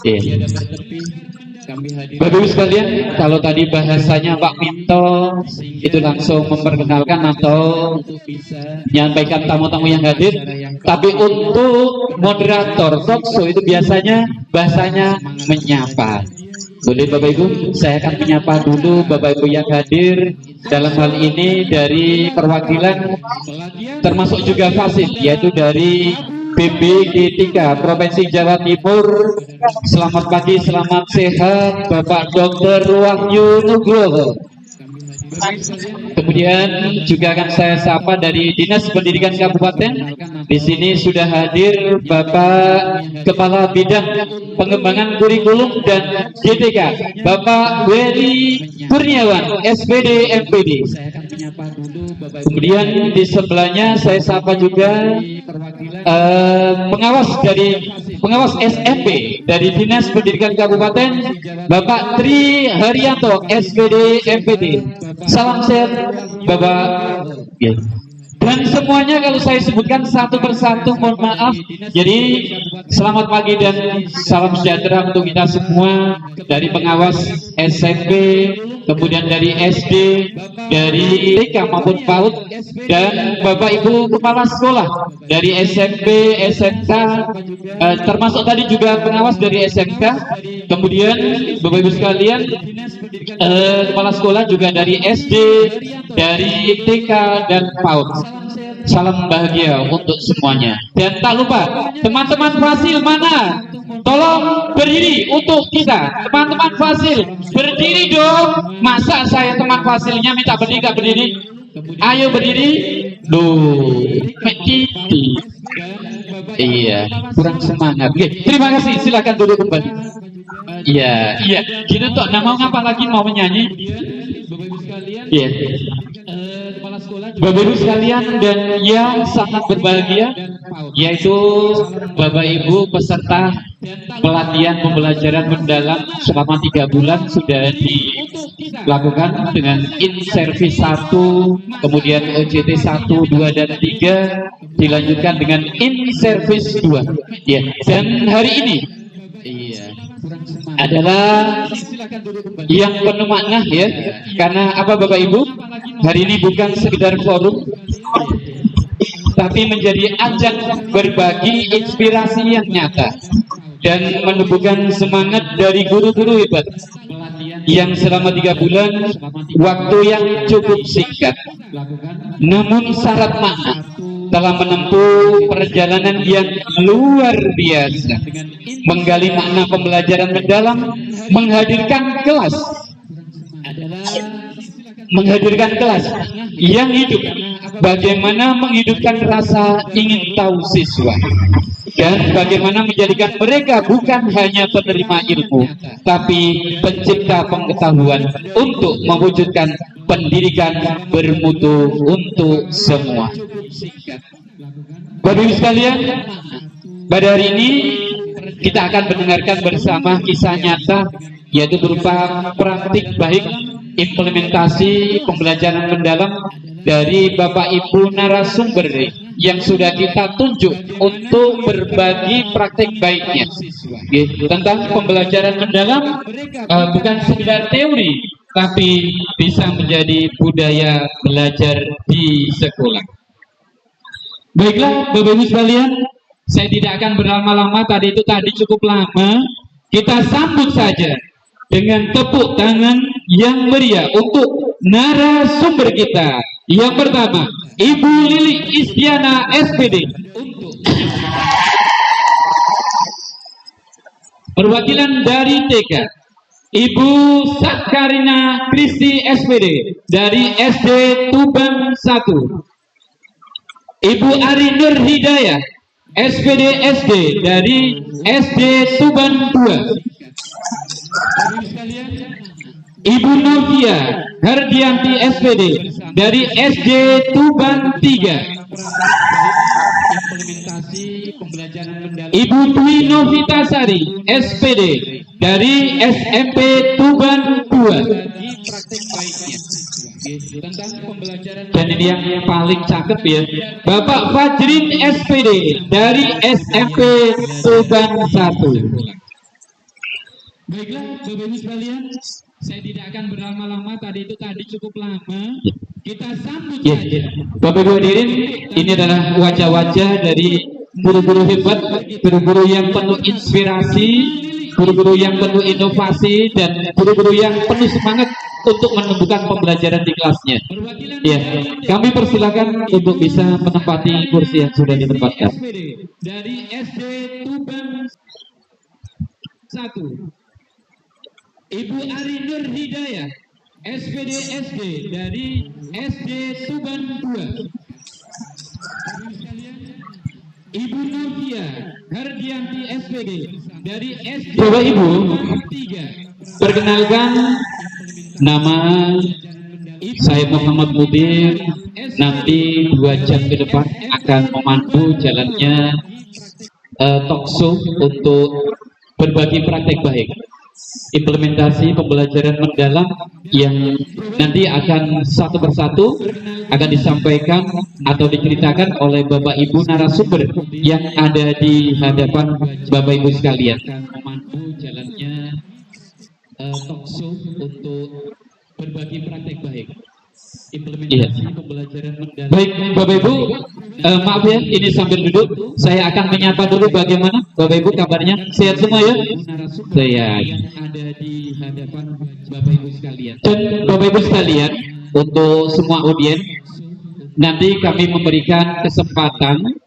Iya. Bapak Ibu sekalian, kalau tadi bahasanya Pak Minto itu langsung memperkenalkan atau menyampaikan tamu-tamu yang hadir, tapi untuk moderator talk show itu biasanya bahasanya menyapa. Boleh Bapak Ibu, saya akan menyapa dulu Bapak Ibu yang hadir dalam hal ini dari perwakilan termasuk juga Fasil, yaitu dari BPD3 Provinsi Jawa Timur. Selamat pagi, selamat sehat Bapak Dr. Wahyu Nugroho. Kemudian juga akan saya sapa dari Dinas Pendidikan Kabupaten. Di sini sudah hadir Bapak Kepala Bidang Pengembangan Kurikulum dan GTK, Bapak Weli Kurniawan, SPD MPD. Kemudian di sebelahnya saya sapa juga pengawas SMP dari Dinas Pendidikan Kabupaten, Bapak Tri Haryanto, SPD MPD. Salam sehat Bapak. Dan semuanya kalau saya sebutkan satu persatu mohon maaf. Jadi selamat pagi dan salam sejahtera untuk kita semua, dari pengawas SMP, kemudian dari SD, dari TK maupun PAUD, dan Bapak Ibu Kepala Sekolah dari SMP, SMK, termasuk tadi juga pengawas dari SMK. Kemudian Bapak Ibu sekalian, Kepala Sekolah juga dari SD, dari TK dan PAUD. Salam bahagia untuk semuanya. Dan tak lupa teman-teman Fasil mana? Tolong berdiri untuk kita. Teman-teman Fasil berdiri dong. Masa saya teman Fasilnya minta berdiri gak berdiri? Ayo berdiri. Loh, Mekiti. Iya, kurang semangat. Oke, terima kasih. Silakan duduk kembali. Iya, gitu toh. Nah, mau ngapa lagi, mau menyanyi? Iya. Bapak Ibu sekalian dan yang sangat berbahagia, yaitu Bapak Ibu peserta pelatihan pembelajaran mendalam selama 3 bulan sudah dilakukan dengan in-service 1, kemudian OJT 1, 2, dan 3 dilanjutkan dengan in-service 2. Ya, dan hari ini adalah yang penuh makna ya, karena apa Bapak Ibu, hari ini bukan sekedar forum, tapi menjadi ajang berbagi inspirasi yang nyata dan menumbuhkan semangat dari guru-guru hebat yang selama 3 bulan, waktu yang cukup singkat namun syarat makna, telah menempuh perjalanan yang luar biasa, menggali makna pembelajaran mendalam, menghadirkan kelas yang hidup, bagaimana menghidupkan rasa ingin tahu siswa, dan bagaimana menjadikan mereka bukan hanya penerima ilmu, tapi pencipta pengetahuan untuk mewujudkan pendidikan bermutu untuk semua. Bapak Ibu sekalian, pada hari ini kita akan mendengarkan bersama kisah nyata, yaitu berupa praktik baik implementasi pembelajaran mendalam dari Bapak Ibu narasumber yang sudah kita tunjuk untuk berbagi praktik baiknya tentang pembelajaran mendalam, bukan sekedar teori tapi bisa menjadi budaya belajar di sekolah. Baiklah Bapak Ibu sekalian, saya tidak akan berlama-lama, tadi cukup lama. Kita sambut saja dengan tepuk tangan yang meriah untuk narasumber kita. Yang pertama, Ibu Lili Istiana SPD. Perwakilan dari TK, Ibu Sakarina Kristi SPD dari SD Tuban 1. Ibu Ari Nur Hidayah SPD SD dari SD Tuban 2. Ibu Novia Hardianti SPD dari SD Tuban 3. Ibu Dwi Novitasari, SPD dari SMP Tuban 2. Dan ini yang paling cakep ya, Bapak Fajrin SPD dari SMP Tuban 1. Baiklah Bapak Ibu sekalian, saya tidak akan berlama-lama, tadi cukup lama. Kita sambut saja. Bapak Ibu hadirin, ini adalah wajah-wajah dari guru-guru hebat, guru-guru yang penuh inspirasi, guru-guru yang penuh inovasi, dan guru-guru yang penuh semangat untuk menemukan pembelajaran di kelasnya. Ya, kami persilakan untuk bisa menempati kursi yang sudah ditempatkan. Dari SD Tuban 1. Ibu Ari Nur Hidayah, SPD SD dari SD Tuban 2. Ibu Novia Hardianti SPD dari SD Bapak Ibu 3. Perkenalkan, nama saya Muhammad Mudir. Nanti 2 jam ke depan akan memandu jalannya talkshow untuk berbagi praktek baik, implementasi pembelajaran mendalam yang nanti akan satu persatu akan disampaikan atau diceritakan oleh Bapak Ibu narasumber yang ada di hadapan Bapak Ibu sekalian. Memandu jalannya talkshow untuk berbagi praktek baik, implementasi pembelajaran mendalam. Baik Bapak Ibu, maaf ya, ini sambil duduk saya akan menyapa dulu. Bagaimana Bapak Ibu kabarnya? Sehat semua ya? Sehat. Ada di hadapan Bapak Ibu sekalian. Dan Bapak Ibu sekalian, untuk semua audiens, nanti kami memberikan kesempatan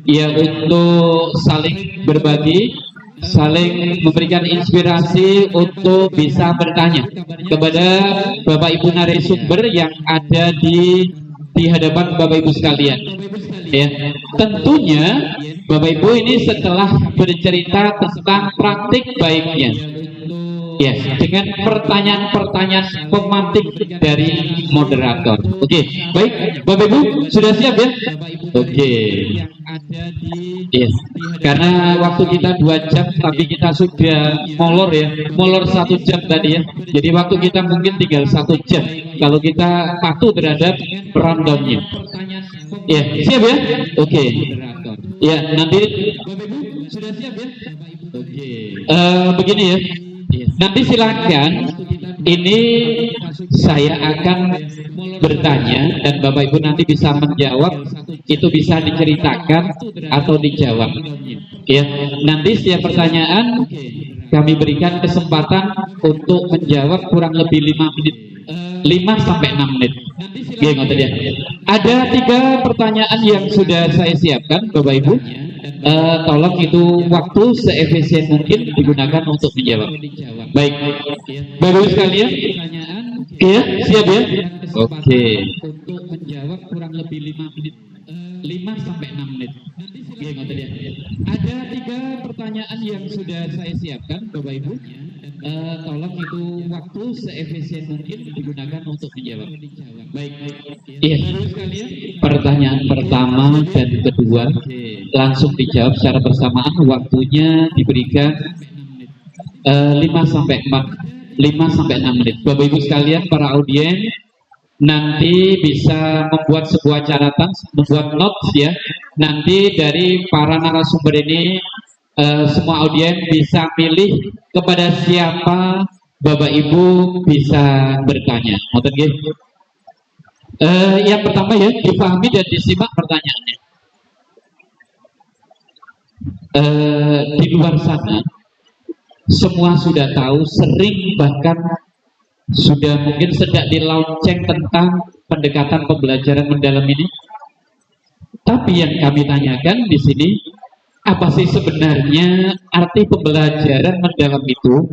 ya untuk saling berbagi, saling memberikan inspirasi untuk bisa bertanya kepada Bapak Ibu narasumber yang ada di hadapan Bapak Ibu sekalian. Ya, tentunya Bapak Ibu ini setelah bercerita tentang praktik baiknya, ya, dengan pertanyaan-pertanyaan pemantik dari moderator. Oke, baik Bapak Ibu sudah siap ya? Oke. Ya, karena waktu kita 2 jam, tapi kita sudah molor ya, molor 1 jam tadi ya. Jadi waktu kita mungkin tinggal 1 jam kalau kita patuh terhadap rundownnya. Ya, siap ya? Oke. Ya, nanti sudah siap ya? Oke. Begini ya. Nanti silakan, ini saya akan bertanya dan Bapak Ibu nanti bisa menjawab, itu bisa diceritakan atau dijawab. Ya, nanti setiap pertanyaan kami berikan kesempatan untuk menjawab kurang lebih 5 menit, 5-6 menit. Ya, ada 3 pertanyaan yang sudah saya siapkan Bapak Ibu. Tolong itu waktu seefisien mungkin digunakan untuk menjawab. Baik, Bapak Ibu sekalian, ya siap ya? Oke. Untuk menjawab kurang lebih 5 menit, 5-6 menit. Ada 3 pertanyaan yang sudah saya siapkan Bapak Ibu. Tolong itu waktu seefisien mungkin digunakan untuk menjawab. Baik, iya. Pertanyaan pertama dan kedua langsung dijawab secara bersamaan. Waktunya diberikan 5-6 menit. Bapak Ibu sekalian, para audiens, nanti bisa membuat sebuah catatan, membuat notes ya. Nanti dari para narasumber ini, semua audiens bisa pilih kepada siapa Bapak Ibu bisa bertanya. Yang pertama ya, dipahami dan disimak pertanyaannya. Di luar sana semua sudah tahu, sering bahkan sudah mungkin sedang dilonceng tentang pendekatan pembelajaran mendalam ini. Tapi yang kami tanyakan di sini, apa sih sebenarnya arti pembelajaran mendalam itu?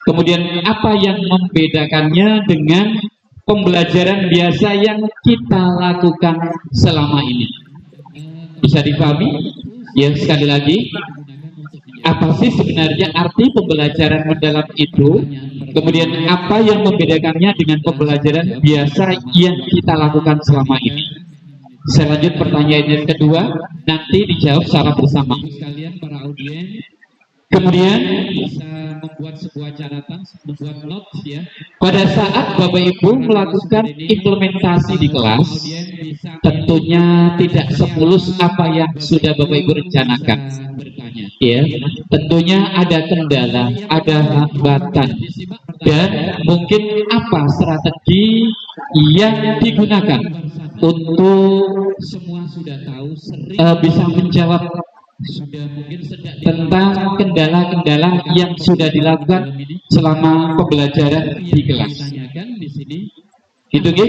Kemudian apa yang membedakannya dengan pembelajaran biasa yang kita lakukan selama ini? Bisa dipahami? Ya, sekali lagi, apa sih sebenarnya arti pembelajaran mendalam itu? Kemudian apa yang membedakannya dengan pembelajaran biasa yang kita lakukan selama ini? Saya lanjut pertanyaan yang kedua, nanti dijawab secara bersama. Sekalian para audien, kemudian bisa membuat sebuah catatan, membuat notes ya. Pada saat Bapak Ibu melakukan implementasi di kelas, tentunya tidak semulus apa yang sudah Bapak Ibu rencanakan. Ya, tentunya ada kendala, ada hambatan, dan mungkin apa strategi yang digunakan untuk semua sudah tahu bisa menjawab tentang kendala-kendala yang sudah dilakukan selama pembelajaran di kelas. Itu gitu,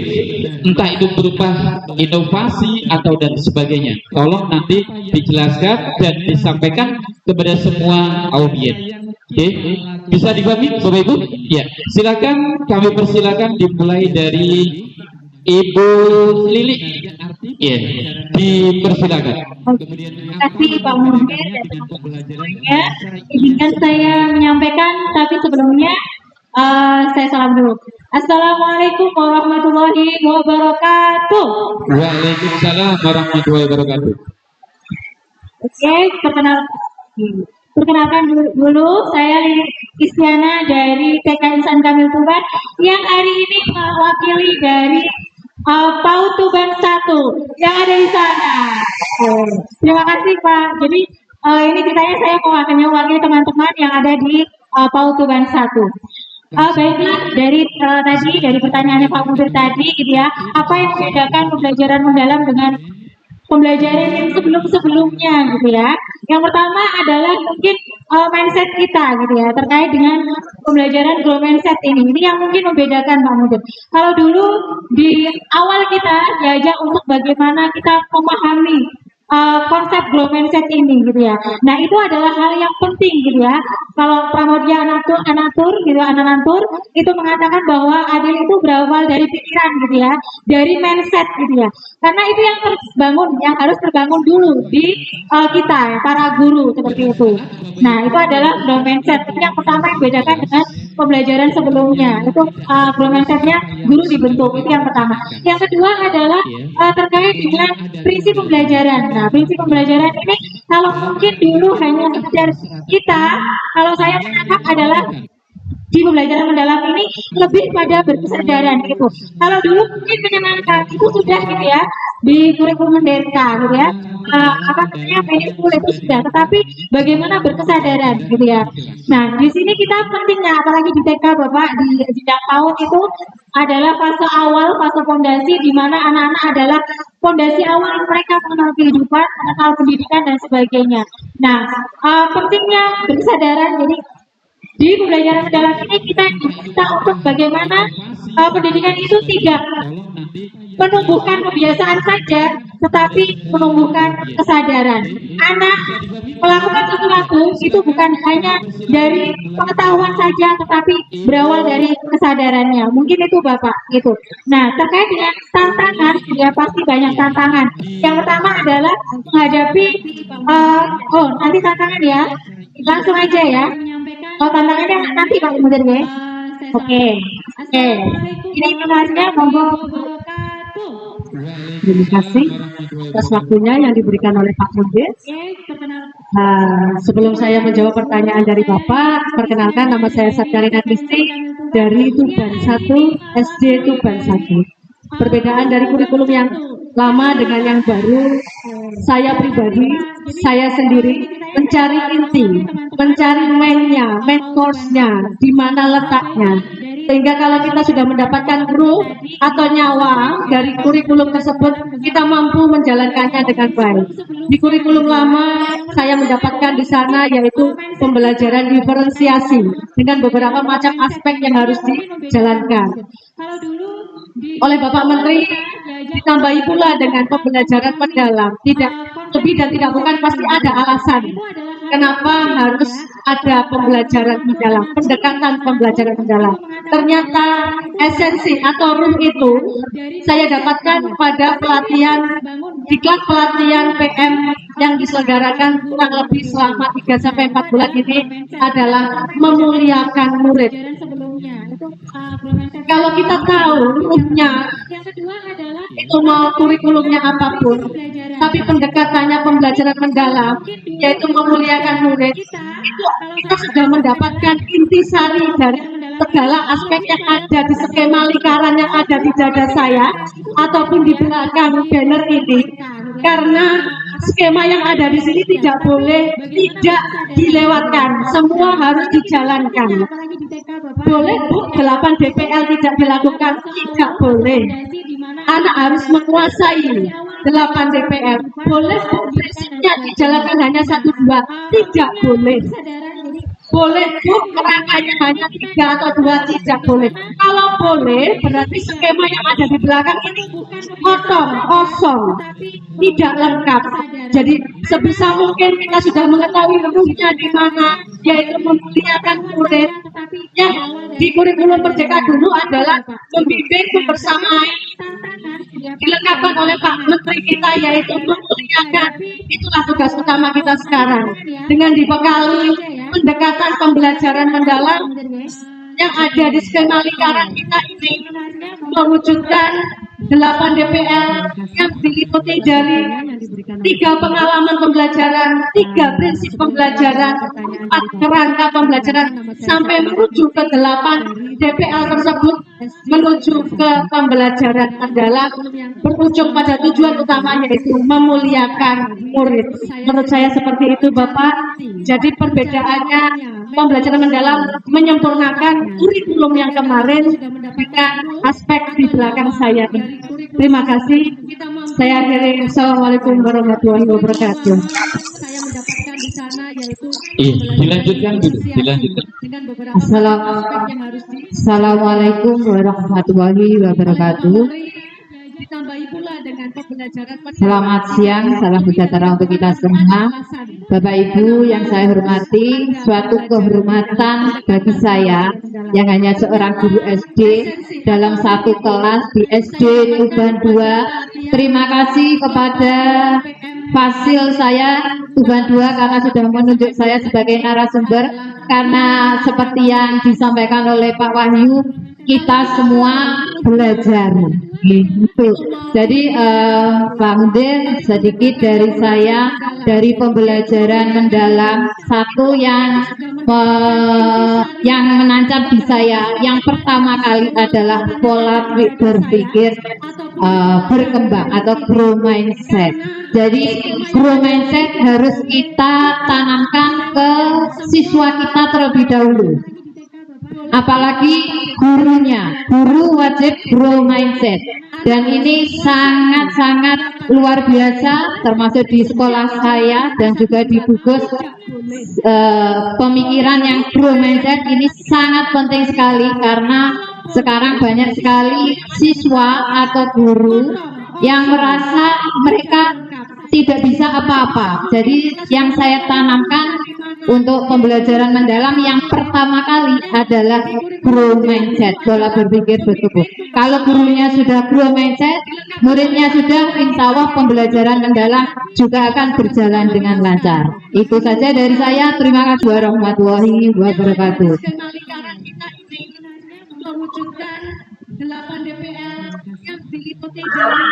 entah itu berupa inovasi atau dan sebagainya. Tolong nanti dijelaskan dan disampaikan kepada semua audiens. Oke, bisa dipahami Bapak Ibu? Ya, silakan, kami persilakan dimulai dari Ibu Lili. Ya, dipersilakan. Terima kasih Pak Mumpir dan teman-teman semuanya. Izinkan saya menyampaikan, tapi sebelumnya saya salam dulu. Assalamualaikum warahmatullahi wabarakatuh. Waalaikumsalam warahmatullahi wabarakatuh. Oke, perkenalkan dulu, saya Lili Istiana dari TK Insan Kamil Tuban yang hari ini mewakili dari PAUD Tuban 1 yang ada di sana. Terima kasih Pak. Jadi ini ceritanya saya mewakili teman-teman yang ada di PAUD Tuban 1. Baiklah, dari pertanyaannya Pak Mudir tadi gitu ya, apa yang membedakan pembelajaran mendalam dengan pembelajaran yang sebelum-sebelumnya gitu ya. Yang pertama adalah mungkin mindset kita gitu ya, terkait dengan pembelajaran grow mindset ini. Ini yang mungkin membedakan Pak Mudir. Kalau dulu di awal kita diajak untuk bagaimana kita memahami konsep grow mindset ini gitu ya. Nah, itu adalah hal yang penting gitu ya. Kalau Pramodia Anatur itu mengatakan bahwa adil itu berawal dari pikiran gitu ya, dari mindset gitu ya. Karena itu yang harus terbangun dulu di kita para guru seperti itu. Nah, itu adalah grow mindset. Ini yang pertama yang bedakan dengan pembelajaran sebelumnya. Itu grow mindsetnya guru dibentuk, itu yang pertama. Yang kedua adalah terkait dengan prinsip pembelajaran. Nah, prinsip pembelajaran ini kalau mungkin dulu hanya sekedar kita, kalau saya menangkap adalah di pembelajaran mendalam ini lebih pada berkesadaran gitu. Kalau dulu mungkin menyenangkan itu sudah gitu ya di kurikulum merdeka gitu ya, meaningful itu sudah, tetapi bagaimana berkesadaran gitu ya. Nah, di sini kita pentingnya apalagi di TK Bapak di jenjang PAUD itu adalah fase awal, fase fondasi di mana anak-anak adalah fondasi awal mereka mengenal kehidupan, mengenal pendidikan dan sebagainya. Nah, pentingnya berkesadaran. Jadi di pembelajaran mendalam ini kita diminta untuk bagaimana pendidikan itu tidak menumbuhkan kebiasaan saja, tetapi menumbuhkan kesadaran. Anak melakukan sesuatu itu bukan hanya dari pengetahuan saja, tetapi berawal dari kesadarannya. Mungkin itu Bapak gitu. Nah, terkait dengan tantangan, ya pasti banyak tantangan. Yang pertama adalah menghadapi nanti tantangan ya, langsung aja ya. Tantangannya nanti Pak Mudir ya. Oke. Ini informasinya monggo. Terima kasih atas waktunya yang diberikan oleh Pak Mudir. Sebelum saya menjawab pertanyaan dari Bapak, perkenalkan nama saya Satkarina Kristi dari Tuban 1, SD Tuban 1. Perbedaan dari kurikulum yang lama dengan yang baru, saya pribadi, saya sendiri mencari inti, mencari main course-nya, di mana letaknya. Sehingga kalau kita sudah mendapatkan guru atau nyawa dari kurikulum tersebut, kita mampu menjalankannya dengan baik. Di kurikulum lama, saya mendapatkan di sana yaitu pembelajaran diferensiasi dengan beberapa macam aspek yang harus dijalankan. Oleh Bapak Menteri, ditambahi pula dengan pembelajaran mendalam. Tidak lebih dan tidak bukan, pasti ada alasan kenapa harus ada pembelajaran mendalam, pendekatan pembelajaran mendalam. Ternyata esensi atau root itu saya dapatkan pada diklat pelatihan PM yang diselenggarakan kurang lebih selama 3-4 bulan ini adalah memuliakan murid. Kalau kita tahu rootnya itu mau kurikulumnya apapun, tapi pendekatannya pembelajaran mendalam, yaitu memuliakan murid, itu kita sudah mendapatkan intisari dari segala aspek yang ada di skema lingkaran yang ada di dada saya ataupun di belakang banner ini. Karena skema yang ada di sini tidak boleh tidak dilewatkan, semua harus dijalankan. Boleh Bu 8 DPL tidak dilakukan? Tidak boleh. Anak harus menguasai 8 DPL. Boleh Bu prinsipnya dijalankan hanya 1-2? Tidak boleh. Boleh Bu kerangkanya hanya 3 atau 2? Tidak boleh. Kalau boleh berarti skema yang ada di belakang ini kosong, tidak lengkap. Jadi sebisa mungkin kita sudah mengetahui ruhnya di mana, yaitu memuliakan murid. Yang di kurikulum Merdeka dulu adalah membimbing, membersamai, dilengkapi oleh Pak Menteri kita, yaitu memuliakan. Itulah tugas utama kita sekarang, dengan dibekali pendekatan pembelajaran mendalam yang ada di skema lingkaran kita ini, mewujudkan 8 DPL yang diliputi dari 3 pengalaman pembelajaran, 3 prinsip pembelajaran, 4 kerangka pembelajaran, sampai menuju ke 8 DPL tersebut, menuju ke pembelajaran mendalam, berujung pada tujuan utamanya yaitu memuliakan murid. Menurut saya seperti itu Bapak. Jadi perbedaannya pembelajaran mendalam menyempurnakan kurikulum yang kemarin dengan aspek di belakang saya ini. Terima kasih. Saya akhiri. Assalamualaikum warahmatullahi wabarakatuh. Saya mendapatkan di sana yaitu Dilanjutkan dulu, dilanjutkan. Assalamualaikum warahmatullahi wabarakatuh. Ditambahi pula dengan pembelajaran. Selamat siang, salam sejahtera untuk kita semua. Bapak Ibu yang saya hormati, suatu kehormatan bagi saya yang hanya seorang guru SD dalam satu kelas di SD Tuban 2. Terima kasih kepada Fasil saya Tuban 2 karena sudah menunjuk saya sebagai narasumber, karena seperti yang disampaikan oleh Pak Wahyu, kita semua belajar gitu. Jadi Pak Mudin, sedikit dari saya dari pembelajaran mendalam, satu yang menancap di saya yang pertama kali adalah pola berpikir berkembang atau grow mindset. Jadi grow mindset harus kita tanamkan ke siswa kita terlebih dahulu. Apalagi gurunya, guru wajib grow mindset, dan ini sangat-sangat luar biasa, termasuk di sekolah saya dan juga di Bugos. Pemikiran yang grow mindset ini sangat penting sekali, karena sekarang banyak sekali siswa atau guru yang merasa mereka tidak bisa apa-apa. Jadi yang saya tanamkan untuk pembelajaran mendalam yang pertama kali adalah grow mindset, pola berpikir bertumbuh. Kalau gurunya sudah grow mindset, muridnya sudah, insya Allah pembelajaran mendalam juga akan berjalan dengan lancar. Itu saja dari saya. Terima kasih warahmatullahi wabarakatuh. Mewujudkan 8 DPL yang diliputi dari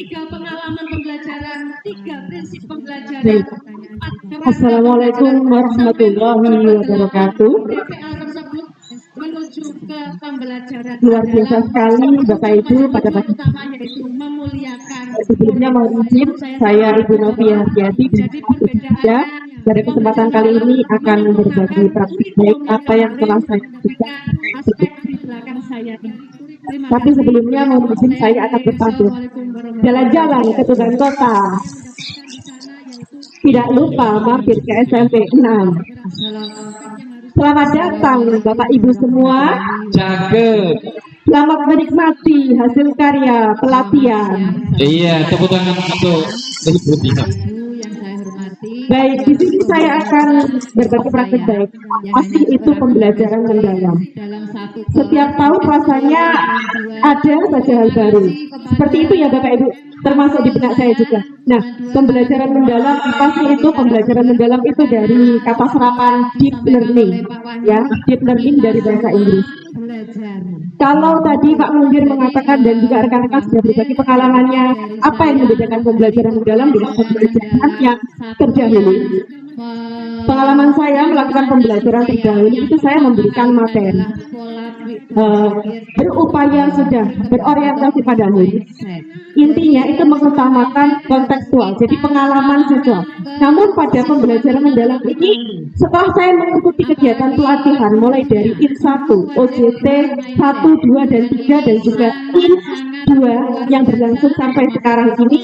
3 pengalaman pembelajaran, 3 prinsip pembelajaran. Assalamualaikum warahmatullahi wabarakatuh. Menuju ke pembelajaran luar biasa sekali Bapak Ibu pada pagi ini. Sebelumnya mohon izin, saya Ibu Novia Hadiati dan pada kesempatan kali ini akan berbagi praktik baik apa yang telah saya lakukan. Tapi sebelumnya mohon izin, saya akan berpantun jalan-jalan ke Tuban Kota, tidak lupa mampir ke SMP 6. Selamat datang Bapak Ibu semua. Cakep. Selamat menikmati hasil karya pelatihan. Iya, tepuk tangan untuk Ibu Tina. Yang saya hormati, Baik, di sini saya akan berbagi praktik baik. Pasti itu pembelajaran mendalam. Setiap tahun rasanya ada saja hal baru. Seperti itu ya Bapak Ibu, termasuk di benak saya juga. Nah, pembelajaran mendalam pasti itu pembelajaran mendalam itu dari kata serapan deep learning, ya, deep learning dari bahasa Inggris. Kalau tadi Pak Mundir mengatakan dan juga rekan-rekan sudah berbagi pengalamannya, apa yang membedakan pembelajaran mendalam dengan pembelajaran yang terdahulu? Pengalaman saya melakukan pembelajaran terdahulu itu saya memberikan materi, berupaya sudah berorientasi pada murid. Intinya itu mengutamakan kontekstual, jadi pengalaman siswa. Namun pada pembelajaran mendalam ini, setelah saya mengikuti kegiatan pelatihan mulai dari IN1, OJT 1, 2, dan 3, dan juga IN2 yang berlangsung sampai sekarang ini,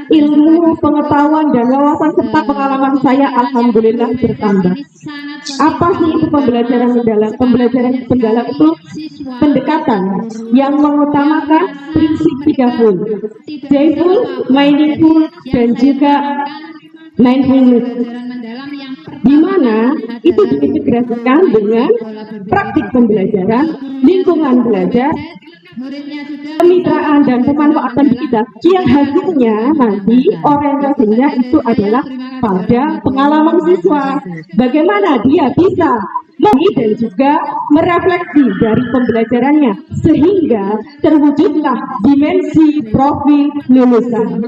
ilmu, pengetahuan, dan wawasan serta pengalaman saya alhamdulillah bertambah. Apa sih itu pembelajaran mendalam? Pembelajaran mendalam itu pendekatan yang mengutamakan prinsip 3 joyful, meaningful, dan juga mindfulness, di mana itu diintegrasikan dengan praktik pembelajaran, lingkungan belajar, kemitraan dan pemanfaatan digital yang hasilnya nanti orientasinya itu adalah pada pengalaman siswa, bagaimana dia bisa dan juga merefleksi dari pembelajarannya sehingga terwujudlah dimensi profil lulusan.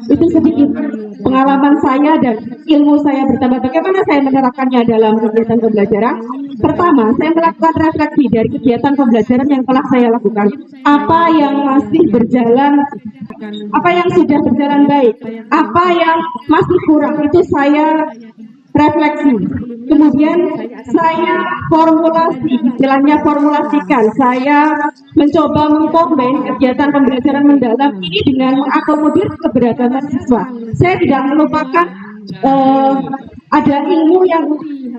Itu sedikit pengalaman saya dan ilmu saya bertambah. Bagaimana saya menerapkannya dalam kegiatan pembelajaran? Pertama, saya melakukan refleksi dari kegiatan pembelajaran yang telah saya lakukan. Apa yang masih berjalan, apa yang sudah berjalan baik, apa yang masih kurang, itu saya refleksi. Kemudian saya formulasi, istilahnya formulasikan. Saya mencoba mengkombin kegiatan pembelajaran mendalam ini dengan mengakomodir keberagaman siswa. Saya tidak melupakan ada ilmu yang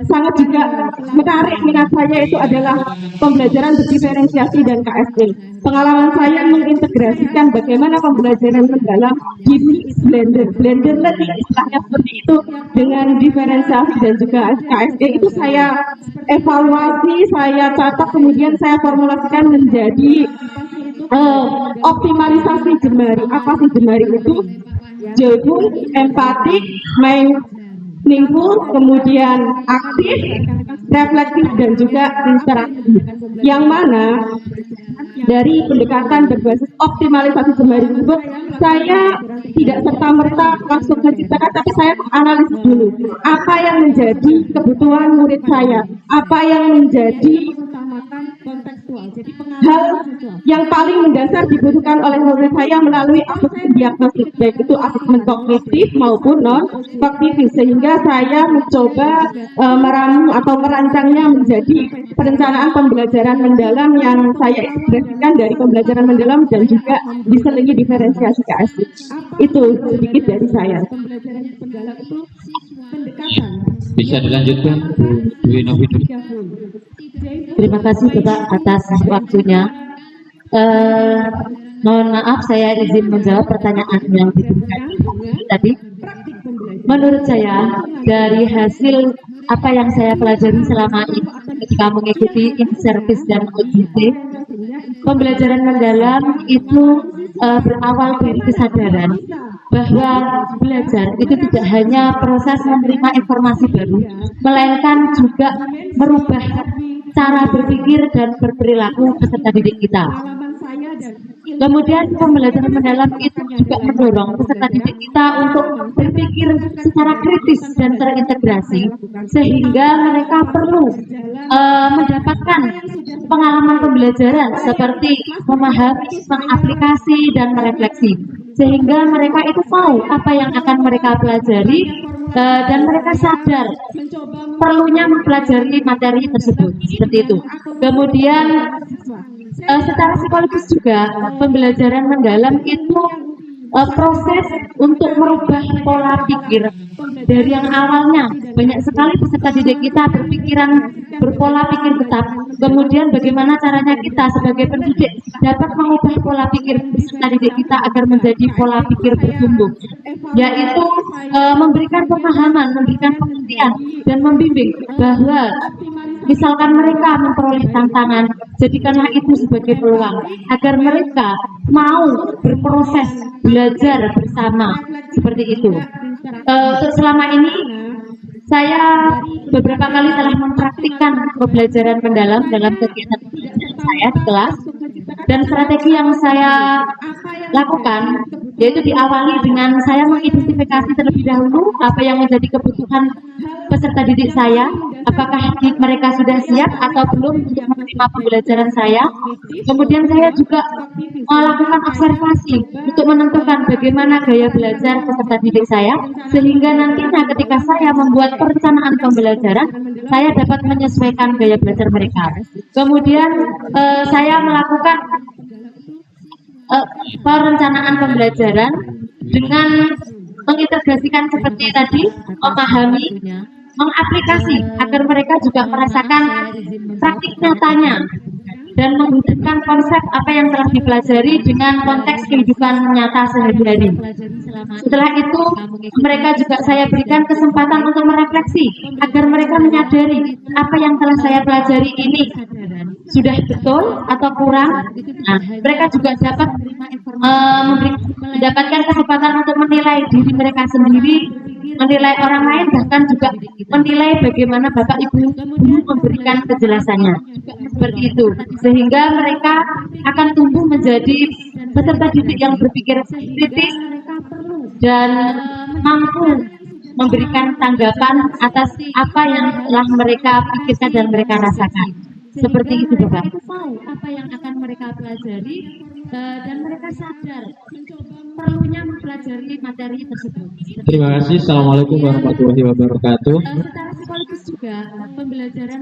sangat juga menarik minat saya, itu adalah pembelajaran berdiferensiasi dan KSD. Pengalaman saya mengintegrasikan bagaimana pembelajaran mendalam di blender learning, istilahnya seperti itu, dengan diferensiasi dan juga KSD. Itu saya evaluasi, saya catat, kemudian saya formulasikan menjadi optimalisasi jemari. Apa sih jemari itu? Joyful, empatik, meaningful, kemudian aktif, reflektif, dan juga interaktif. Yang mana dari pendekatan berbasis optimalisasi jemari tersebut, saya tidak serta-merta langsung menciptakan, tapi saya menganalisis dulu apa yang menjadi kebutuhan murid saya, apa yang menjadi hal yang paling mendasar dibutuhkan oleh murid saya melalui asesmen diagnostik, baik itu asesmen kognitif maupun non kognitif, sehingga saya mencoba meramu atau merancangnya menjadi perencanaan pembelajaran mendalam yang saya integrasikan dari pembelajaran mendalam dan juga diselingi diferensiasi KSD. Itu sedikit dari saya. Bisa dilanjutkan, Bu Inovidu. Terima kasih Bapak atas waktunya. Mohon maaf saya izin menjawab pertanyaan yang diberikan tadi. Menurut saya dari hasil apa yang saya pelajari selama ini ketika mengikuti in-service dan OJT, pembelajaran mendalam itu berawal dari kesadaran bahwa belajar itu tidak hanya proses menerima informasi baru, melainkan juga merubah cara berpikir dan berperilaku peserta didik kita. Kemudian pembelajaran mendalam itu juga mendorong peserta didik kita untuk berpikir secara kritis dan terintegrasi, sehingga mereka perlu mendapatkan pengalaman pembelajaran seperti memahami, mengaplikasi, dan merefleksi, sehingga mereka itu tahu apa yang akan mereka pelajari dan mereka sadar perlunya mempelajari materi tersebut, seperti itu. Kemudian secara psikologis juga pembelajaran mendalam itu proses untuk merubah pola pikir dari yang awalnya banyak sekali peserta didik kita berpikiran berpola pikir tetap, kemudian bagaimana caranya kita sebagai pendidik dapat mengubah pola pikir peserta didik kita agar menjadi pola pikir bertumbuh, yaitu memberikan pemahaman, memberikan pengertian, dan membimbing bahwa misalkan mereka memperoleh tantangan, jadikanlah itu sebagai peluang agar mereka mau berproses belajar bersama seperti itu. Selama ini saya beberapa kali telah mempraktikkan pembelajaran mendalam dalam kegiatan saya di kelas, dan strategi yang saya lakukan yaitu diawali dengan saya mengidentifikasi terlebih dahulu apa yang menjadi kebutuhan peserta didik saya, apakah mereka sudah siap atau belum untuk menerima pembelajaran saya. Kemudian saya juga melakukan observasi untuk menentukan bagaimana gaya belajar peserta didik saya, sehingga nantinya ketika saya membuat perencanaan pembelajaran, saya dapat menyesuaikan gaya belajar mereka. Kemudian saya melakukan perencanaan pembelajaran dengan mengintegrasikan seperti tadi, memahami, mengaplikasi agar mereka juga merasakan praktik nyatanya dan menghidupkan konsep apa yang telah dipelajari dengan konteks kehidupan nyata sehari-hari. Setelah itu, mereka juga saya berikan kesempatan untuk merefleksi agar mereka menyadari apa yang telah saya pelajari ini sudah betul atau kurang. Nah, mereka juga dapat mendapatkan kesempatan untuk menilai diri mereka sendiri, menilai orang lain, bahkan juga menilai bagaimana Bapak Ibu memberikan kejelasannya. Seperti itu, sehingga mereka akan tumbuh menjadi peserta didik yang berpikir kritis dan mampu memberikan tanggapan atas apa yang telah mereka pikirkan dan mereka rasakan. Seperti itu, Bapak. Apa yang akan mereka pelajari dan mereka sadar perlunya mempelajari materi tersebut. Terima kasih. Assalamualaikum warahmatullahi wabarakatuh. Secara psikologis juga pembelajaran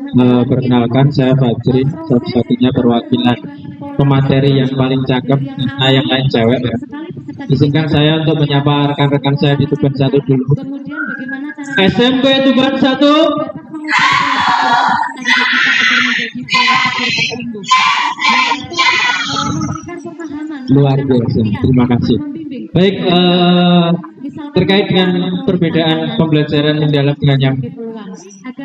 Perkenalkan, saya Fajri, satu-satunya perwakilan pemateri yang paling cakep, nah yang lain cewek ya. Izinkan saya untuk menyapa rekan-rekan saya di Tuban 1 dulu. kemudian bagaimana cara SMP Tuban 1. Luar biasa, terima kasih. Baik, terkait dengan perbedaan pembelajaran mendalam dengan yang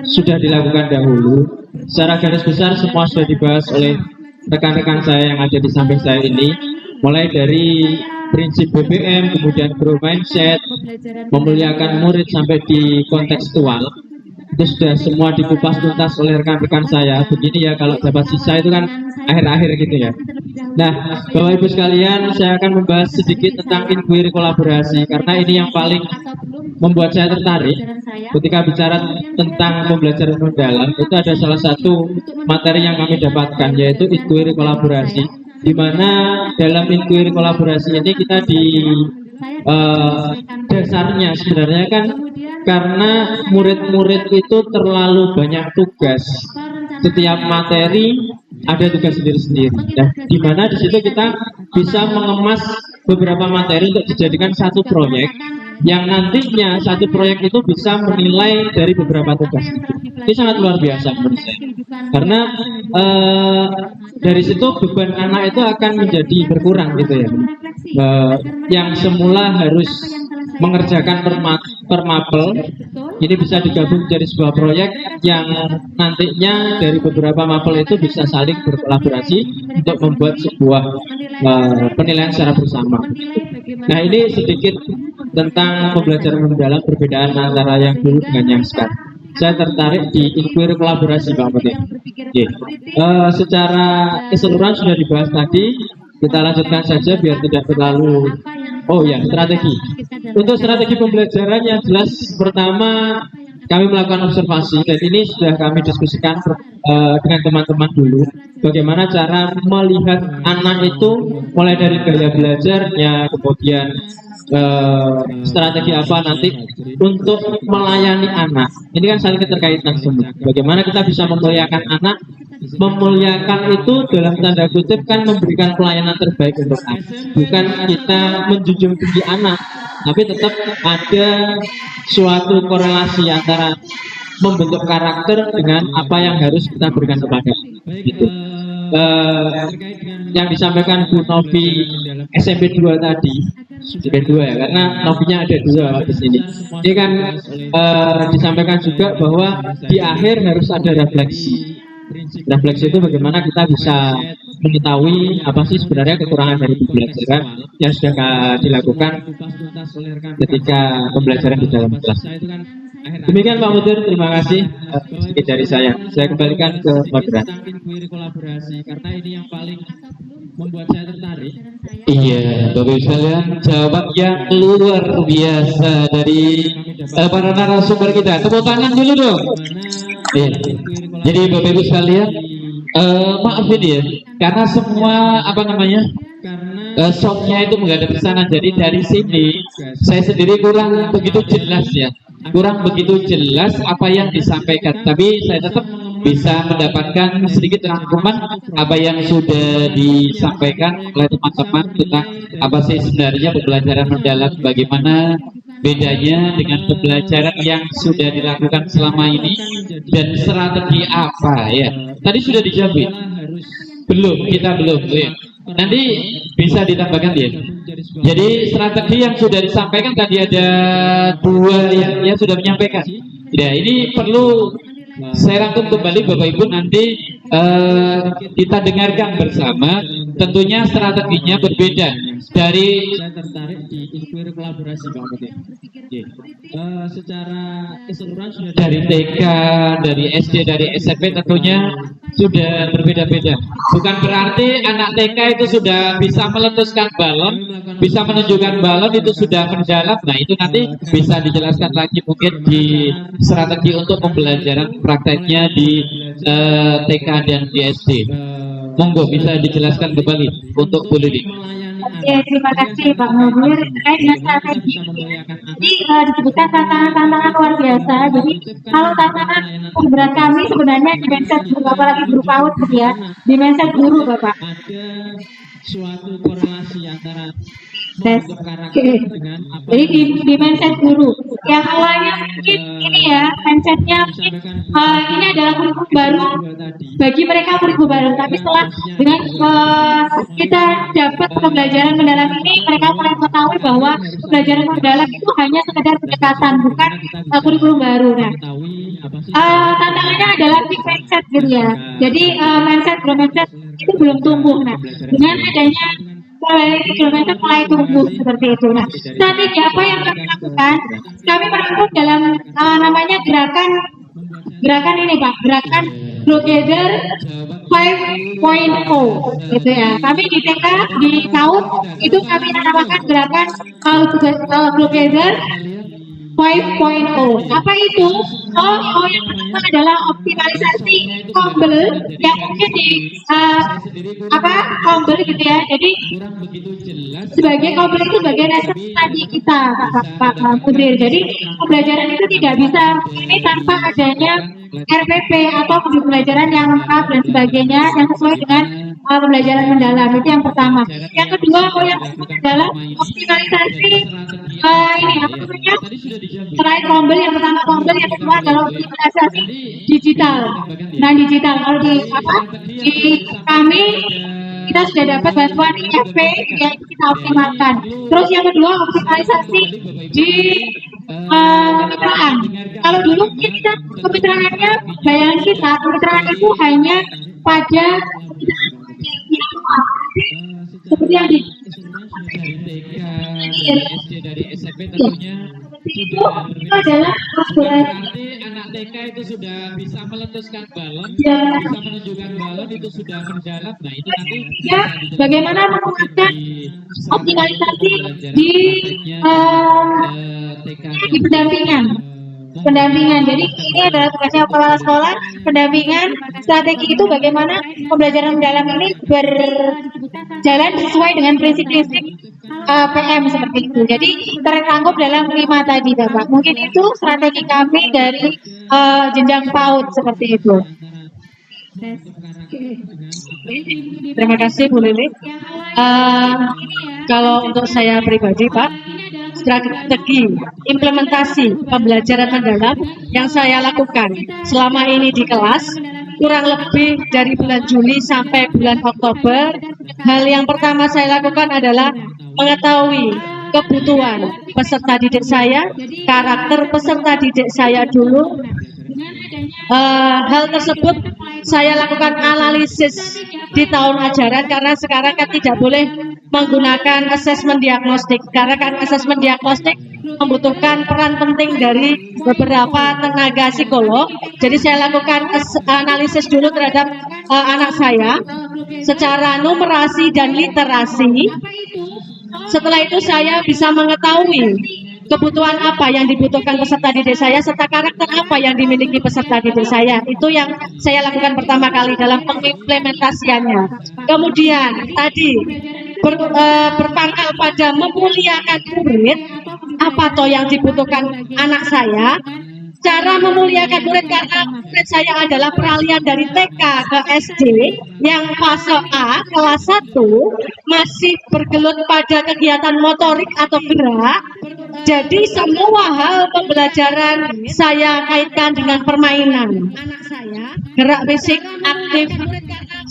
sudah dilakukan dahulu, secara garis besar semua sudah dibahas oleh rekan-rekan saya yang ada di samping saya ini, mulai dari prinsip BBM, kemudian growth mindset, memuliakan murid sampai di kontekstual. Itu sudah semua dikupas tuntas oleh rekan-rekan saya. Begini ya, kalau dapat sisa itu kan akhir-akhir gitu ya. Nah, Bapak Ibu sekalian, saya akan membahas sedikit tentang inquiry kolaborasi, karena ini yang paling membuat saya tertarik ketika bicara tentang pembelajaran mendalam. Itu ada salah satu materi yang kami dapatkan, yaitu inquiry kolaborasi, di mana dalam inquiry kolaborasi ini kita di dasarnya sebenarnya kan karena murid-murid itu terlalu banyak tugas, setiap materi ada tugas sendiri-sendiri. Nah, di mana di situ kita bisa mengemas beberapa materi untuk dijadikan satu proyek, yang nantinya satu proyek itu bisa menilai dari beberapa tugas. Ini sangat luar biasa menurut saya, karena dari situ beban anak itu akan menjadi berkurang gitu ya. Yang semula harus mengerjakan per mapel, ini bisa digabung menjadi sebuah proyek yang nantinya dari beberapa mapel itu bisa saling berkolaborasi untuk membuat sebuah penilaian secara bersama. Nah, ini sedikit tentang pembelajaran mendalam, perbedaan antara yang dulu dengan yang sekarang. Saya tertarik di inquiry kolaborasi, Pak Putih. Secara keseluruhan sudah dibahas tadi. Kita lanjutkan saja biar tidak terlalu. Oh ya, strategi. Untuk strategi pembelajaran yang jelas, pertama kami melakukan observasi, dan ini sudah kami diskusikan dengan teman-teman dulu. Bagaimana cara melihat anak itu, mulai dari gaya belajarnya, kemudian strategi apa nanti untuk melayani anak. Ini kan saling keterkaitan semua. Bagaimana kita bisa memuliakan anak? Memuliakan itu dalam tanda kutip kan memberikan pelayanan terbaik untuk anak. Bukan kita menjunjung tinggi anak, tapi tetap ada suatu korelasi antara membentuk karakter dengan apa yang harus kita berikan kepada gitu. Yang disampaikan Bu Novi SMP 2 tadi, SMP 2 ya, karena Novinya ada 2 di sini. Ini kan disampaikan juga bahwa di akhir harus ada refleksi. Refleksi itu bagaimana kita bisa mengetahui apa sih sebenarnya kekurangan dari pembelajaran yang sudah dilakukan ketika pembelajaran di dalam kelas. Demikian Pak Mudir, terima kasih sedikit dari saya. Saya kembalikan ke moderator. Karena ini yang paling membuat saya tertarik. Iya, Bapak Ibu sekalian, jawaban yang luar biasa dari para narasumber kita. Tepuk tangan dulu dong. Iya. Jadi Bapak Ibu sekalian, maafin ya, karena semua soundnya itu menghadap ke sana. Jadi dari sini saya sendiri kurang begitu jelas ya, kurang begitu jelas apa yang disampaikan. Tapi saya tetap bisa mendapatkan sedikit rangkuman apa yang sudah disampaikan oleh teman-teman tentang apa sih sebenarnya pembelajaran mendalam, bagaimana bedanya dengan pembelajaran yang sudah dilakukan selama ini, dan strategi apa ya. Tadi sudah dijawab belum? Kita belum ya. Nanti bisa ditambahkan ya. Jadi strategi yang sudah disampaikan tadi ada 2 yang sudah menyampaikan. Ya, ini perlu saya rangkum kembali Bapak Ibu, nanti kita dengarkan bersama. Tentunya strateginya berbeda dari kolaborasi secara keseluruhan sudah dari TK, dari SD, dari SMP tentunya sudah berbeda-beda. Bukan berarti anak TK itu sudah bisa meletuskan balon, bisa menunjukkan balon itu sudah mendalam. Nah itu nanti bisa dijelaskan lagi mungkin di strategi untuk pembelajaran prakteknya di TK dan di SD. Monggo bisa dijelaskan kembali untuk Bu Lili. Oke, terima kasih Pak Mudir. Terkait dengan strategi ini disebutkan tantangan luar biasa. Jadi kalau tantangan berat kami sebenarnya di mindset guru, apalagi guru PAUD gitu ya, di mindset guru Bapak. Suatu korelasi antara jadi di mindset guru yang awalnya mungkin ini ya, mindsetnya mungkin ini adalah kurikulum baru bagi mereka, kurikulum baru, tapi setelah dengan kita dapat pembelajaran mendalam ini, mereka mulai mengetahui bahwa pembelajaran mendalam itu hanya sekedar pendekatan, bukan kurikulum baru. Nah, tantangannya adalah di mindset gitu ya. Jadi mindset itu belum tumbuh. Nah, dengan adanya kilometer mulai tumbuh seperti itu. Nah, strategi apa yang kami lakukan? Kami merangkum dalam namanya gerakan ini Pak, gerakan Together 5.0 gitu ya. Kami di TK, di PAUD itu kami namakan gerakan Together 5.0. Apa itu? Yang pertama adalah optimalisasi Kombel yang mungkin di Kombel gitu ya. Jadi sebagai Kombel itu bagian esensi tadi kita Pak Mudir. Jadi pembelajaran itu tidak bisa ini tanpa adanya RPP atau pembelajaran yang lengkap dan sebagainya yang sesuai dengan pembelajaran mendalam. Itu yang pertama. Yang kedua yang adalah optimalisasi selain Kombel, yang pertama Kombel, yang kedua adalah optimalisasi digital. Nah, digital kalau di kami kita sudah dapat bantuan IFP yang kita optimalkan. Terus yang kedua optimalisasi di kemitraan. Kalau dulu kita kemitraannya, bayangan kita kemitraan itu hanya pada seperti yang di dari SMP tentunya itu adalah anak TK itu sudah bisa meletuskan balon, bisa menunjukkan balon itu sudah mendalam. Nah itu nanti ya, bagaimana menggunakan optimalisasi di pendampingan. Jadi ini adalah tugasnya kepala sekolah, pendampingan strategi itu bagaimana pembelajaran mendalam ini berjalan sesuai dengan prinsip-prinsip PM seperti itu. Jadi terangkum dalam 5 tadi Bapak. Mungkin itu strategi kami dari jenjang PAUD seperti itu. Terima kasih Bu Lili. Kalau untuk saya pribadi Pak, strategi implementasi pembelajaran mendalam yang saya lakukan selama ini di kelas, kurang lebih dari bulan Juli sampai bulan Oktober. Hal yang pertama saya lakukan adalah mengetahui kebutuhan peserta didik saya, karakter peserta didik saya dulu. Hal tersebut saya lakukan analisis di tahun ajaran, karena sekarang kan tidak boleh menggunakan asesmen diagnostik, karena kan asesmen diagnostik membutuhkan peran penting dari beberapa tenaga psikolog. Jadi saya lakukan analisis dulu terhadap anak saya secara numerasi dan literasi. Setelah itu saya bisa mengetahui kebutuhan apa yang dibutuhkan peserta didik saya, serta karakter apa yang dimiliki peserta didik saya. Itu yang saya lakukan pertama kali dalam pengimplementasiannya. Kemudian tadi berpangkal pada memuliakan murid, apa toh yang dibutuhkan anak saya. Cara memuliakan murid, karena murid saya adalah peralihan dari TK ke SD yang fase A kelas 1 masih bergelut pada kegiatan motorik atau gerak. Jadi semua hal pembelajaran saya kaitkan dengan permainan. Gerak fisik aktif,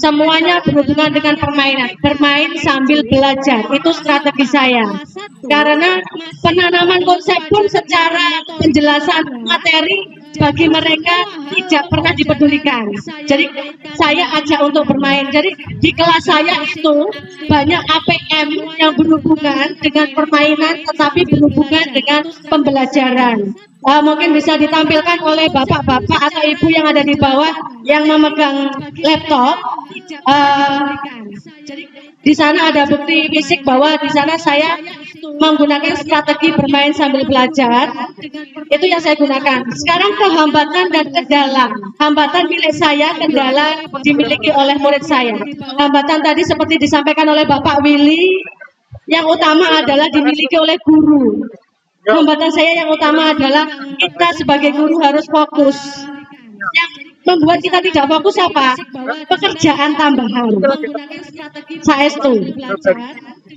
semuanya berhubungan dengan permainan. Bermain sambil belajar, itu strategi saya. Karena penanaman konsep pun secara penjelasan materi bagi mereka tidak pernah dipedulikan. Jadi saya ajak untuk bermain. Jadi di kelas saya itu banyak APM yang berhubungan dengan permainan, tetapi berhubungan dengan pembelajaran. Mungkin bisa ditampilkan oleh bapak-bapak atau ibu yang ada di bawah yang memegang laptop. Di sana ada bukti fisik bahwa di sana saya menggunakan strategi bermain sambil belajar. Itu yang saya gunakan. Sekarang ke hambatan dan kendala. Hambatan milik saya, kendala dimiliki oleh murid saya. Hambatan tadi seperti disampaikan oleh Bapak Willy, yang utama adalah dimiliki oleh guru. Hambatan saya yang utama adalah kita sebagai guru harus fokus. Yang membuat kita tidak fokus apa? Pekerjaan tambahan. Saestu.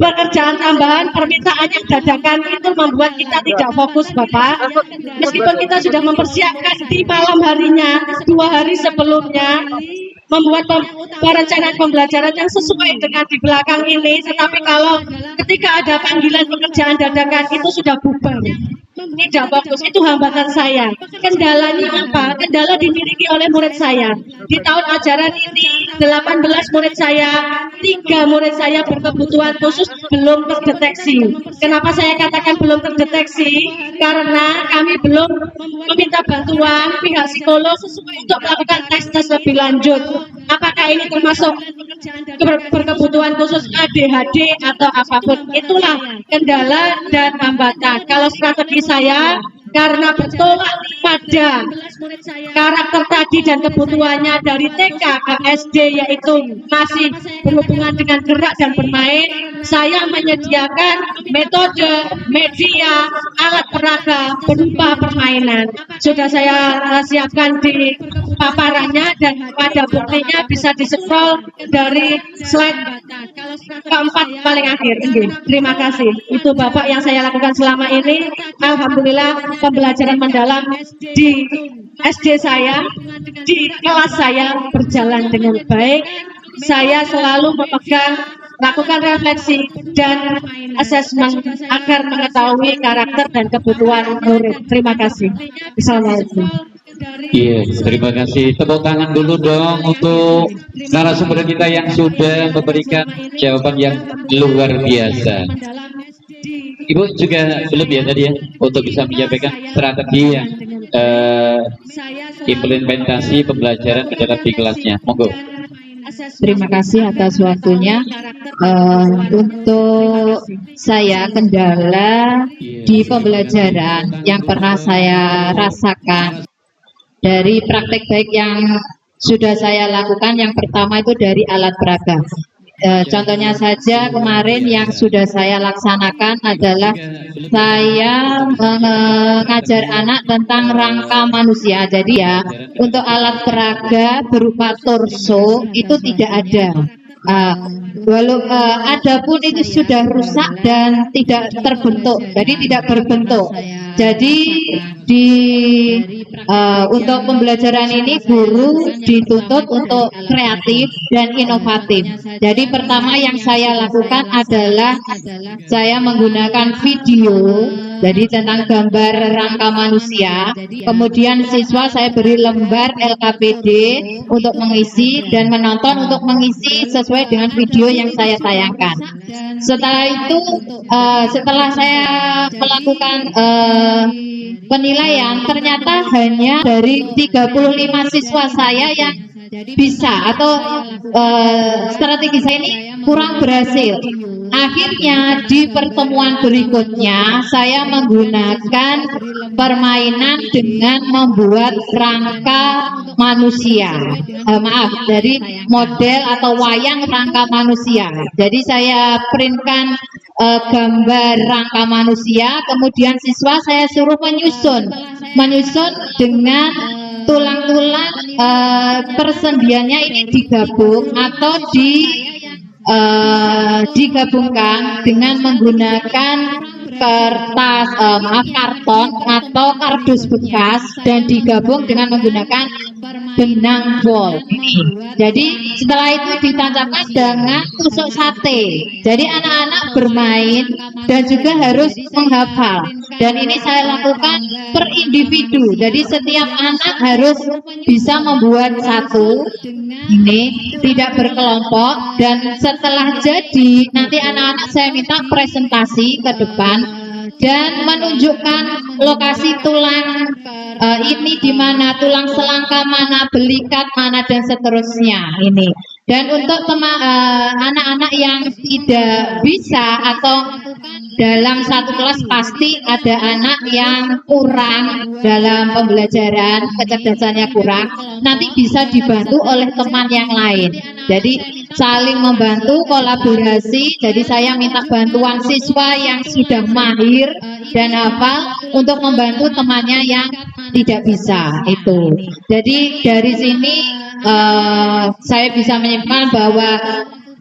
Pekerjaan tambahan, permintaan yang dadakan itu membuat kita tidak fokus, Bapak. Meskipun kita sudah mempersiapkan di malam harinya, 2 hari sebelumnya, membuat perencanaan pembelajaran yang sesuai dengan di belakang ini, tetapi kalau ketika ada panggilan pekerjaan dadakan itu sudah bubar, tidak fokus. Itu hambatan saya. Kendalanya apa? Kendala dimiliki oleh murid saya. Di tahun ajaran ini 18 murid saya, 3 murid saya berkebutuhan khusus belum terdeteksi. Kenapa saya katakan belum terdeteksi? Karena kami belum meminta bantuan pihak psikolog untuk melakukan tes lebih lanjut. Apakah ini termasuk berkebutuhan khusus ADHD atau apapun? Itulah kendala dan hambatan. Kalau strategi saya, karena bertolak pada karakter tadi dan kebutuhannya dari TK ke SD, yaitu masih berhubungan dengan gerak dan bermain, saya menyediakan metode, media, alat peraga berupa permainan. Sudah saya siapkan di paparannya, dan pada buktinya bisa di-scroll dari slide keempat paling akhir. Terima kasih. Itu Bapak yang saya lakukan selama ini. Alhamdulillah pembelajaran mendalam di SD saya, di kelas saya berjalan dengan baik. Saya selalu lakukan refleksi dan asesmen agar mengetahui karakter dan kebutuhan murid. Terima kasih. Assalamualaikum. Iya, terima kasih. Tepuk tangan dulu dong untuk narasumber kita yang sudah memberikan jawaban yang luar biasa. Ibu juga belum ya tadi ya untuk bisa menyampaikan strategi yang implementasi pembelajaran ke dalam di kelasnya. Monggo. Terima kasih atas waktunya. Untuk saya, kendala di pembelajaran yang pernah saya rasakan dari praktek baik yang sudah saya lakukan, yang pertama itu dari alat peraga. Contohnya saja kemarin yang sudah saya laksanakan adalah saya mengajar anak tentang rangka manusia. Jadi ya, untuk alat peraga berupa torso itu tidak ada. adapun itu sudah rusak dan tidak terbentuk, jadi tidak berbentuk. Jadi untuk pembelajaran ini guru dituntut untuk kreatif dan inovatif. Jadi pertama yang saya lakukan adalah saya menggunakan video, jadi tentang gambar rangka manusia. Kemudian siswa saya beri lembar LKPD untuk mengisi dan menonton untuk mengisi sesuai dengan video yang saya tayangkan. Setelah itu, setelah saya melakukan penilaian, ternyata hanya dari 35 siswa saya yang bisa atau strategi saya ini kurang berhasil. Akhirnya di pertemuan berikutnya saya menggunakan permainan dengan membuat rangka manusia, dari model atau wayang rangka manusia. Jadi saya printkan gambar rangka manusia, kemudian siswa saya suruh menyusun dengan tulang-tulang persendiannya ini digabung atau digabungkan dengan menggunakan kertas, karton atau kardus bekas dan digabung dengan menggunakan benang bol. Jadi setelah itu ditancapkan dengan tusuk sate. Jadi anak-anak bermain dan juga harus menghafal. Dan ini saya lakukan per individu. Jadi setiap anak harus bisa membuat satu. Ini tidak berkelompok. Dan setelah jadi nanti anak-anak saya minta presentasi ke depan dan menunjukkan lokasi tulang ini di mana, tulang selangka mana, belikat mana, dan seterusnya ini. Dan untuk anak-anak yang tidak bisa atau dalam satu kelas pasti ada anak yang kurang dalam pembelajaran, kecerdasannya kurang, nanti bisa dibantu oleh teman yang lain. Jadi saling membantu, kolaborasi. Jadi saya minta bantuan siswa yang sudah mahir dan hafal untuk membantu temannya yang tidak bisa itu. Jadi dari sini saya bisa menyimpulkan bahwa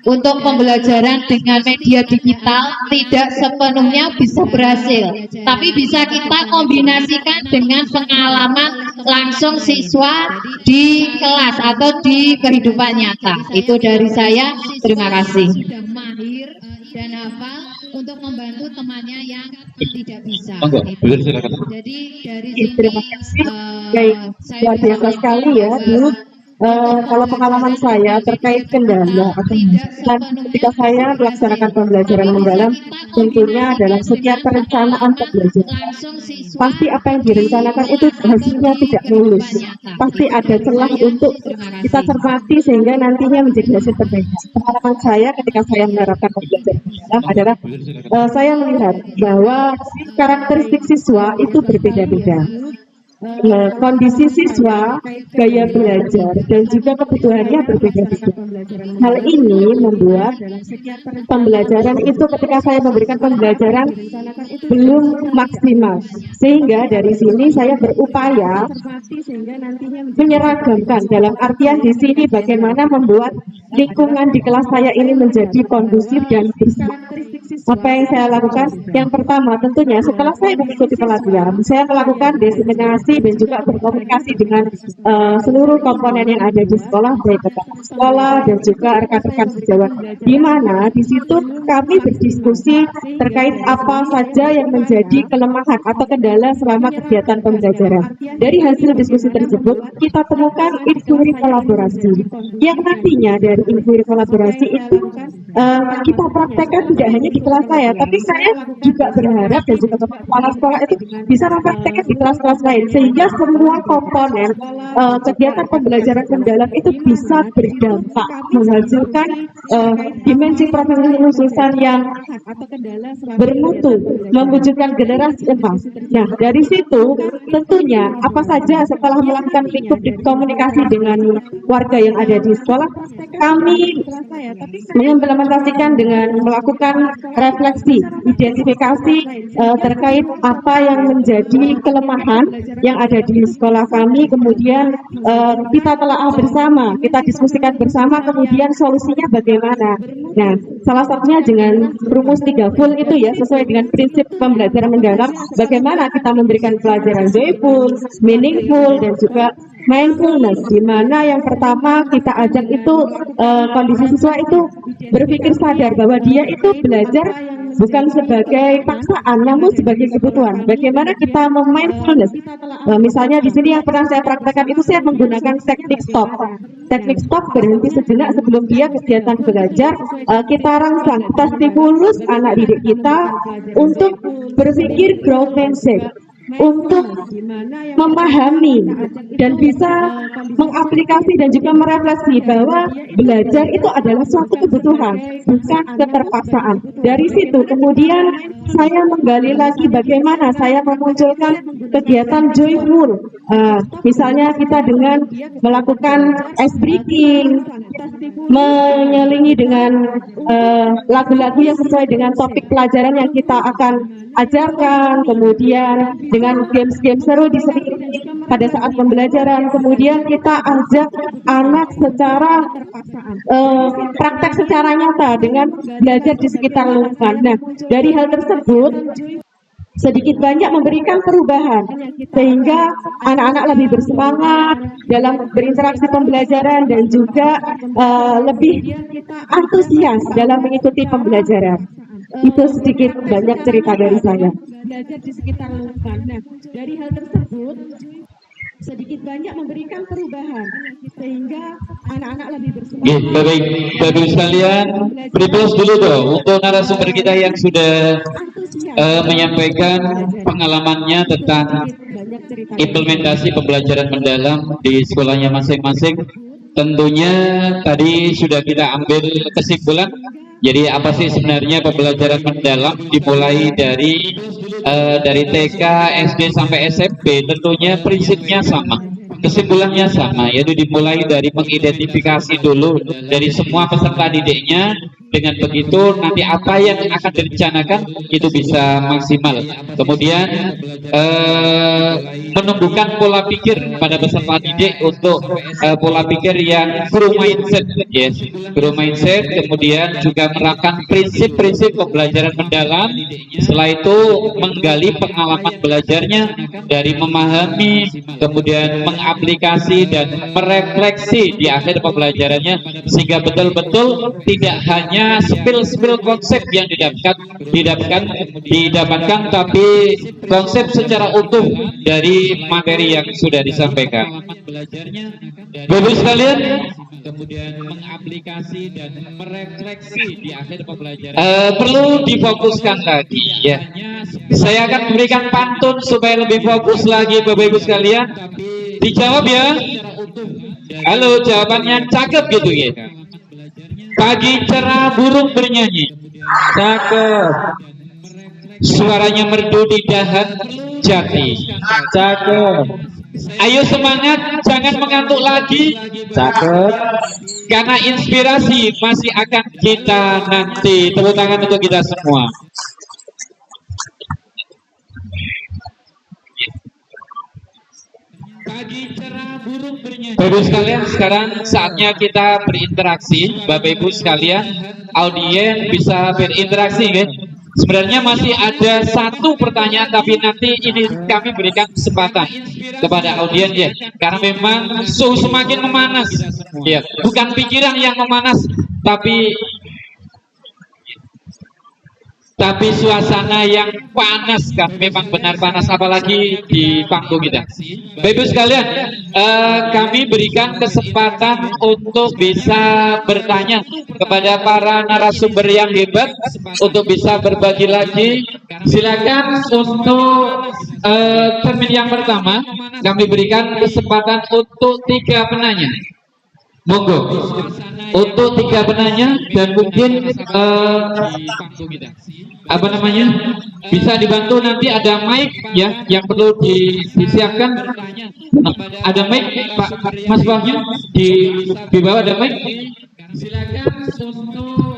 untuk pembelajaran dengan media digital tidak sepenuhnya bisa berhasil, tapi bisa kita kombinasikan dengan pengalaman langsung siswa di kelas atau di kehidupan nyata. Itu dari saya, terima kasih. Dan hafal untuk membantu temannya yang tidak bisa. Jadi dari sini, Terima kasih. Luar biasa sekali ya, Bu. Kalau pengalaman saya terkait kendala atau ketika saya melaksanakan pembelajaran mendalam, tentunya dalam setiap perencanaan pembelajaran pasti apa yang direncanakan itu hasilnya tidak mulus, pasti ada celah untuk kita cermati sehingga nantinya menjadi hasil terbaik. Pengalaman saya ketika saya menerapkan pembelajaran mendalam adalah saya melihat bahwa karakteristik siswa itu berbeda-beda. Kondisi siswa, gaya belajar, dan juga kebutuhannya berbeda-beda. Hal ini membuat pembelajaran itu ketika saya memberikan pembelajaran belum maksimal. Sehingga dari sini saya berupaya menyeragamkan, dalam artian di sini bagaimana membuat lingkungan di kelas saya ini menjadi kondusif dan bersih. Apa yang saya lakukan? Yang pertama tentunya setelah saya mengikuti pelatihan, saya melakukan diseminasi dan juga berkomunikasi dengan seluruh komponen yang ada di sekolah, baik rekan sekolah dan juga rekan-rekan sejawat. Di mana di situ kami berdiskusi terkait apa saja yang menjadi kelemahan atau kendala selama kegiatan pembelajaran. Dari hasil diskusi tersebut, kita temukan inquiry kolaborasi. Yang nantinya dari inquiry kolaborasi itu kita praktekkan tidak hanya di kelas saya, tapi saya juga berharap dan juga kepala sekolah itu bisa mempraktekkan di kelas-kelas lain, sehingga semua komponen kegiatan pembelajaran mendalam itu bisa berdampak menghasilkan dimensi profesi khususan yang bermutu, mewujudkan generasi emas. Nah, dari situ tentunya apa saja setelah melakukan lingkup komunikasi dengan warga yang ada di sekolah, kami mengimplementasikan dengan melakukan refleksi, identifikasi terkait apa yang menjadi kelemahan yang ada di sekolah kami, kemudian kita telah bersama, kita diskusikan bersama, kemudian solusinya bagaimana. Nah, salah satunya dengan rumus 3 full itu ya, sesuai dengan prinsip pembelajaran mendalam, bagaimana kita memberikan pelajaran joyful, meaningful, dan juga mindfulness, di mana yang pertama kita ajak itu kondisi siswa itu berpikir sadar bahwa dia itu belajar bukan sebagai paksaan, namun sebagai kebutuhan. Bagaimana kita mindfulness? Misalnya di sini yang pernah saya praktekkan itu saya menggunakan teknik stop. Teknik stop berhenti sejenak sebelum dia kegiatan belajar. Kita rangsang, kita stimulus anak didik kita untuk berpikir growth mindset, untuk memahami dan bisa mengaplikasi dan juga merefleksi bahwa belajar itu adalah suatu kebutuhan, bukan keterpaksaan. Dari situ kemudian saya menggali lagi bagaimana saya memunculkan kegiatan joyful. Misalnya kita dengan melakukan ice breaking, menyelingi dengan lagu-lagu yang sesuai dengan topik pelajaran yang kita akan ajarkan, kemudian dengan games-games seru diselingi pada saat pembelajaran, kemudian kita ajak anak secara praktek secara nyata dengan belajar di sekitar lingkungan. Nah, dari hal tersebut sedikit banyak memberikan perubahan sehingga anak-anak lebih bersemangat dalam berinteraksi pembelajaran dan juga lebih antusias dalam mengikuti pembelajaran. Itu sedikit banyak cerita dari saya. Belajar di sekitar lingkungan. Nah, dari hal tersebut sedikit banyak memberikan perubahan sehingga anak-anak lebih bersemangat. Baik, Bapak sekalian, pre-close dulu dong untuk narasumber kita yang sudah menyampaikan pengalamannya tentang implementasi pembelajaran mendalam di sekolahnya masing-masing. Tentunya tadi sudah kita ambil kesimpulan. Jadi apa sih sebenarnya pembelajaran mendalam dimulai dari TK, SD sampai SMP? Tentunya prinsipnya sama, kesimpulannya sama, yaitu dimulai dari mengidentifikasi dulu dari semua peserta didiknya. Dengan begitu nanti apa yang akan direncanakan itu bisa maksimal. Kemudian menumbuhkan pola pikir pada peserta didik untuk pola pikir yang grow mindset, yes, grow mindset. Kemudian juga menerapkan prinsip-prinsip pembelajaran mendalam. Setelah itu menggali pengalaman belajarnya dari memahami, kemudian mengaplikasi dan merefleksi di akhir pembelajarannya, sehingga betul-betul tidak hanya spill konsep yang didapatkan, tapi konsep secara utuh dari materi yang sudah disampaikan. Bapak sekalian, kemudian mengaplikasi dan merefleksi di akhir pembelajaran perlu difokuskan lagi ya. Saya akan berikan pantun supaya lebih fokus lagi Bapak Ibu sekalian. Dijawab ya. Halo, jawabannya cakep gitu ya. Pagi cerah burung bernyanyi, cakep. Suaranya merdu di dahan jati, cakep. Ayo semangat, jangan mengantuk lagi, cakep. Karena inspirasi masih akan kita nanti. Tepuk tangan untuk kita semua. Pagi cerah burung bernyanyi. Bapak Ibu sekalian, sekarang saatnya kita berinteraksi. Bapak Ibu sekalian, audien bisa berinteraksi ya. Sebenarnya masih ada satu pertanyaan, tapi nanti ini kami berikan kesempatan kepada audien ya, karena memang suhu semakin memanas ya. Bukan pikiran yang memanas, tapi suasana yang panas kan, memang benar panas, apalagi di panggung kita. Bapak Ibu sekalian, kami berikan kesempatan untuk bisa bertanya kepada para narasumber yang hebat untuk bisa berbagi lagi. Silakan untuk termin yang pertama kami berikan kesempatan untuk 3 penanya. Monggo untuk 3 penanya, dan mungkin bisa dibantu, nanti ada mic ya yang perlu disiapkan. Ada mic Pak Mas Wahyu di bawah, ada mic. Silakan untuk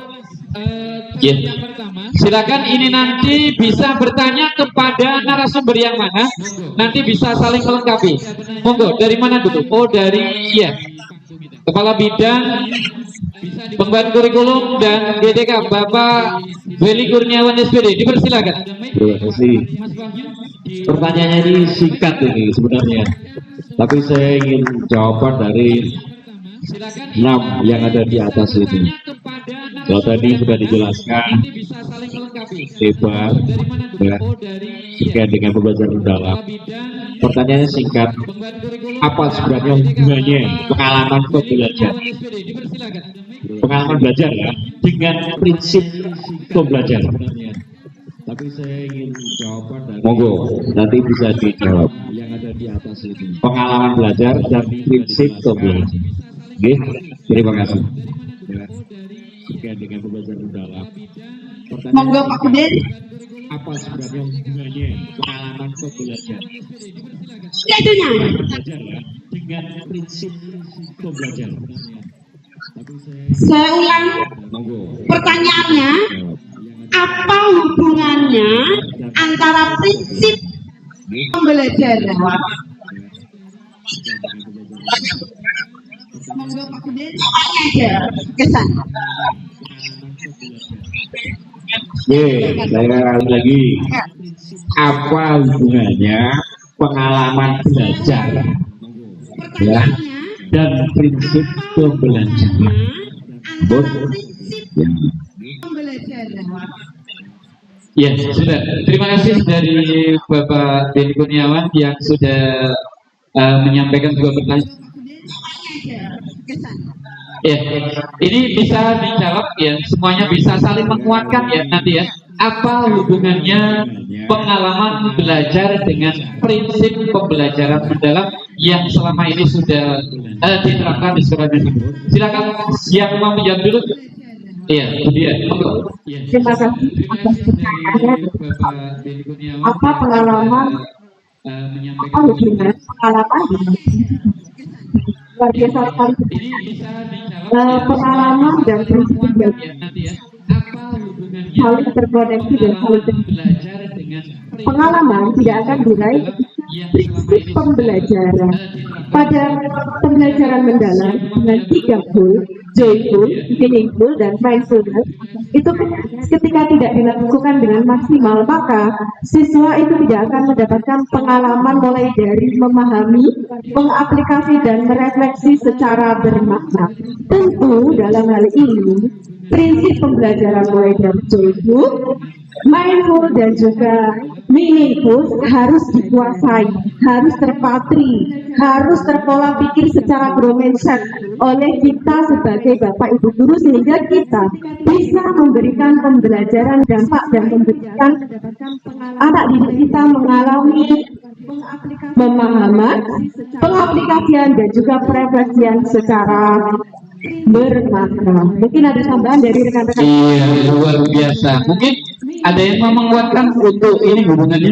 yang pertama. Silakan ini nanti bisa bertanya kepada narasumber yang mana, nanti bisa saling melengkapi. Monggo, dari mana dulu? Oh, dari Kepala Bidang Pengembangan Kurikulum dan GDK Bapak Willy Kurniawan SPD, dipersilakan. Terima kasih. Pertanyaannya ini singkat ini sebenarnya, tapi saya ingin jawaban dari 6 yang ada di atas ini. Kalau tadi sudah dijelaskan lebar ya, terkait dengan pembelajaran mendalam. Pertanyaannya singkat, apa sebenarnya hubungannya pengalaman pembelajaran, pengalaman belajar ya, dengan prinsip pembelajaran? Tapi saya ingin jawaban dari monggo nanti bisa dijawab yang ada di atas ini. Pengalaman belajar dan prinsip pembelajaran. Oke, terima kasih. Ya, terkait dengan pembelajaran mendalam. Monggo Pak Kudir. Apa sebenarnya hubungannya pengalaman pembelajaran? Itunya. Belajar ya, dengan prinsip pembelajaran. Saya ulang Monggo. pertanyaannya, apa hubungannya antara prinsip pembelajaran? Monggo Pak Kudir. Aja kesan. Saya lagi. Apa hubungannya pengalaman belajar ya dan prinsip pembelajaran? Ya, sudah. Terima kasih dari Bapak Willy Kurniawan yang sudah menyampaikan dua pertanyaan. Ya, ini bisa dijawab ya, semuanya bisa saling menguatkan ya nanti ya. Apa hubungannya pengalaman belajar dengan prinsip pembelajaran mendalam yang selama ini sudah diterapkan di sekolah ini? Silakan yang mau menjawab dulu. Iya, dia. Terima kasih atas pertanyaannya. Apa pengalaman? Apa hubungan pengalaman? Luar biasa sekali. Pengalaman dan prinsip belajar saling terkoneksi dan saling belajar. Pengalaman tidak akan diraih prinsip pembelajaran. Pada pembelajaran mendalam dengan 3 goal, joyful, meaningful, dan mindfulness, itu ketika tidak dilakukan dengan maksimal, maka siswa itu tidak akan mendapatkan pengalaman mulai dari memahami, mengaplikasi, dan merefleksi secara bermakna. Tentu dalam hal ini, prinsip pembelajaran mulai dari joyful, mindful, dan juga meaningful harus dikuasai, harus terpatri, harus terpola pikir secara growth mindset oleh kita sebagai Bapak Ibu Guru, sehingga kita bisa memberikan pembelajaran dampak dan memberikan anak didik kita mengalami pemahaman, pengaplikasian, dan juga refleksian secara bermakna. Mungkin ada tambahan dari rekan-rekan. Iya, luar biasa. Mungkin ada yang mau menguatkan untuk ini hubungannya.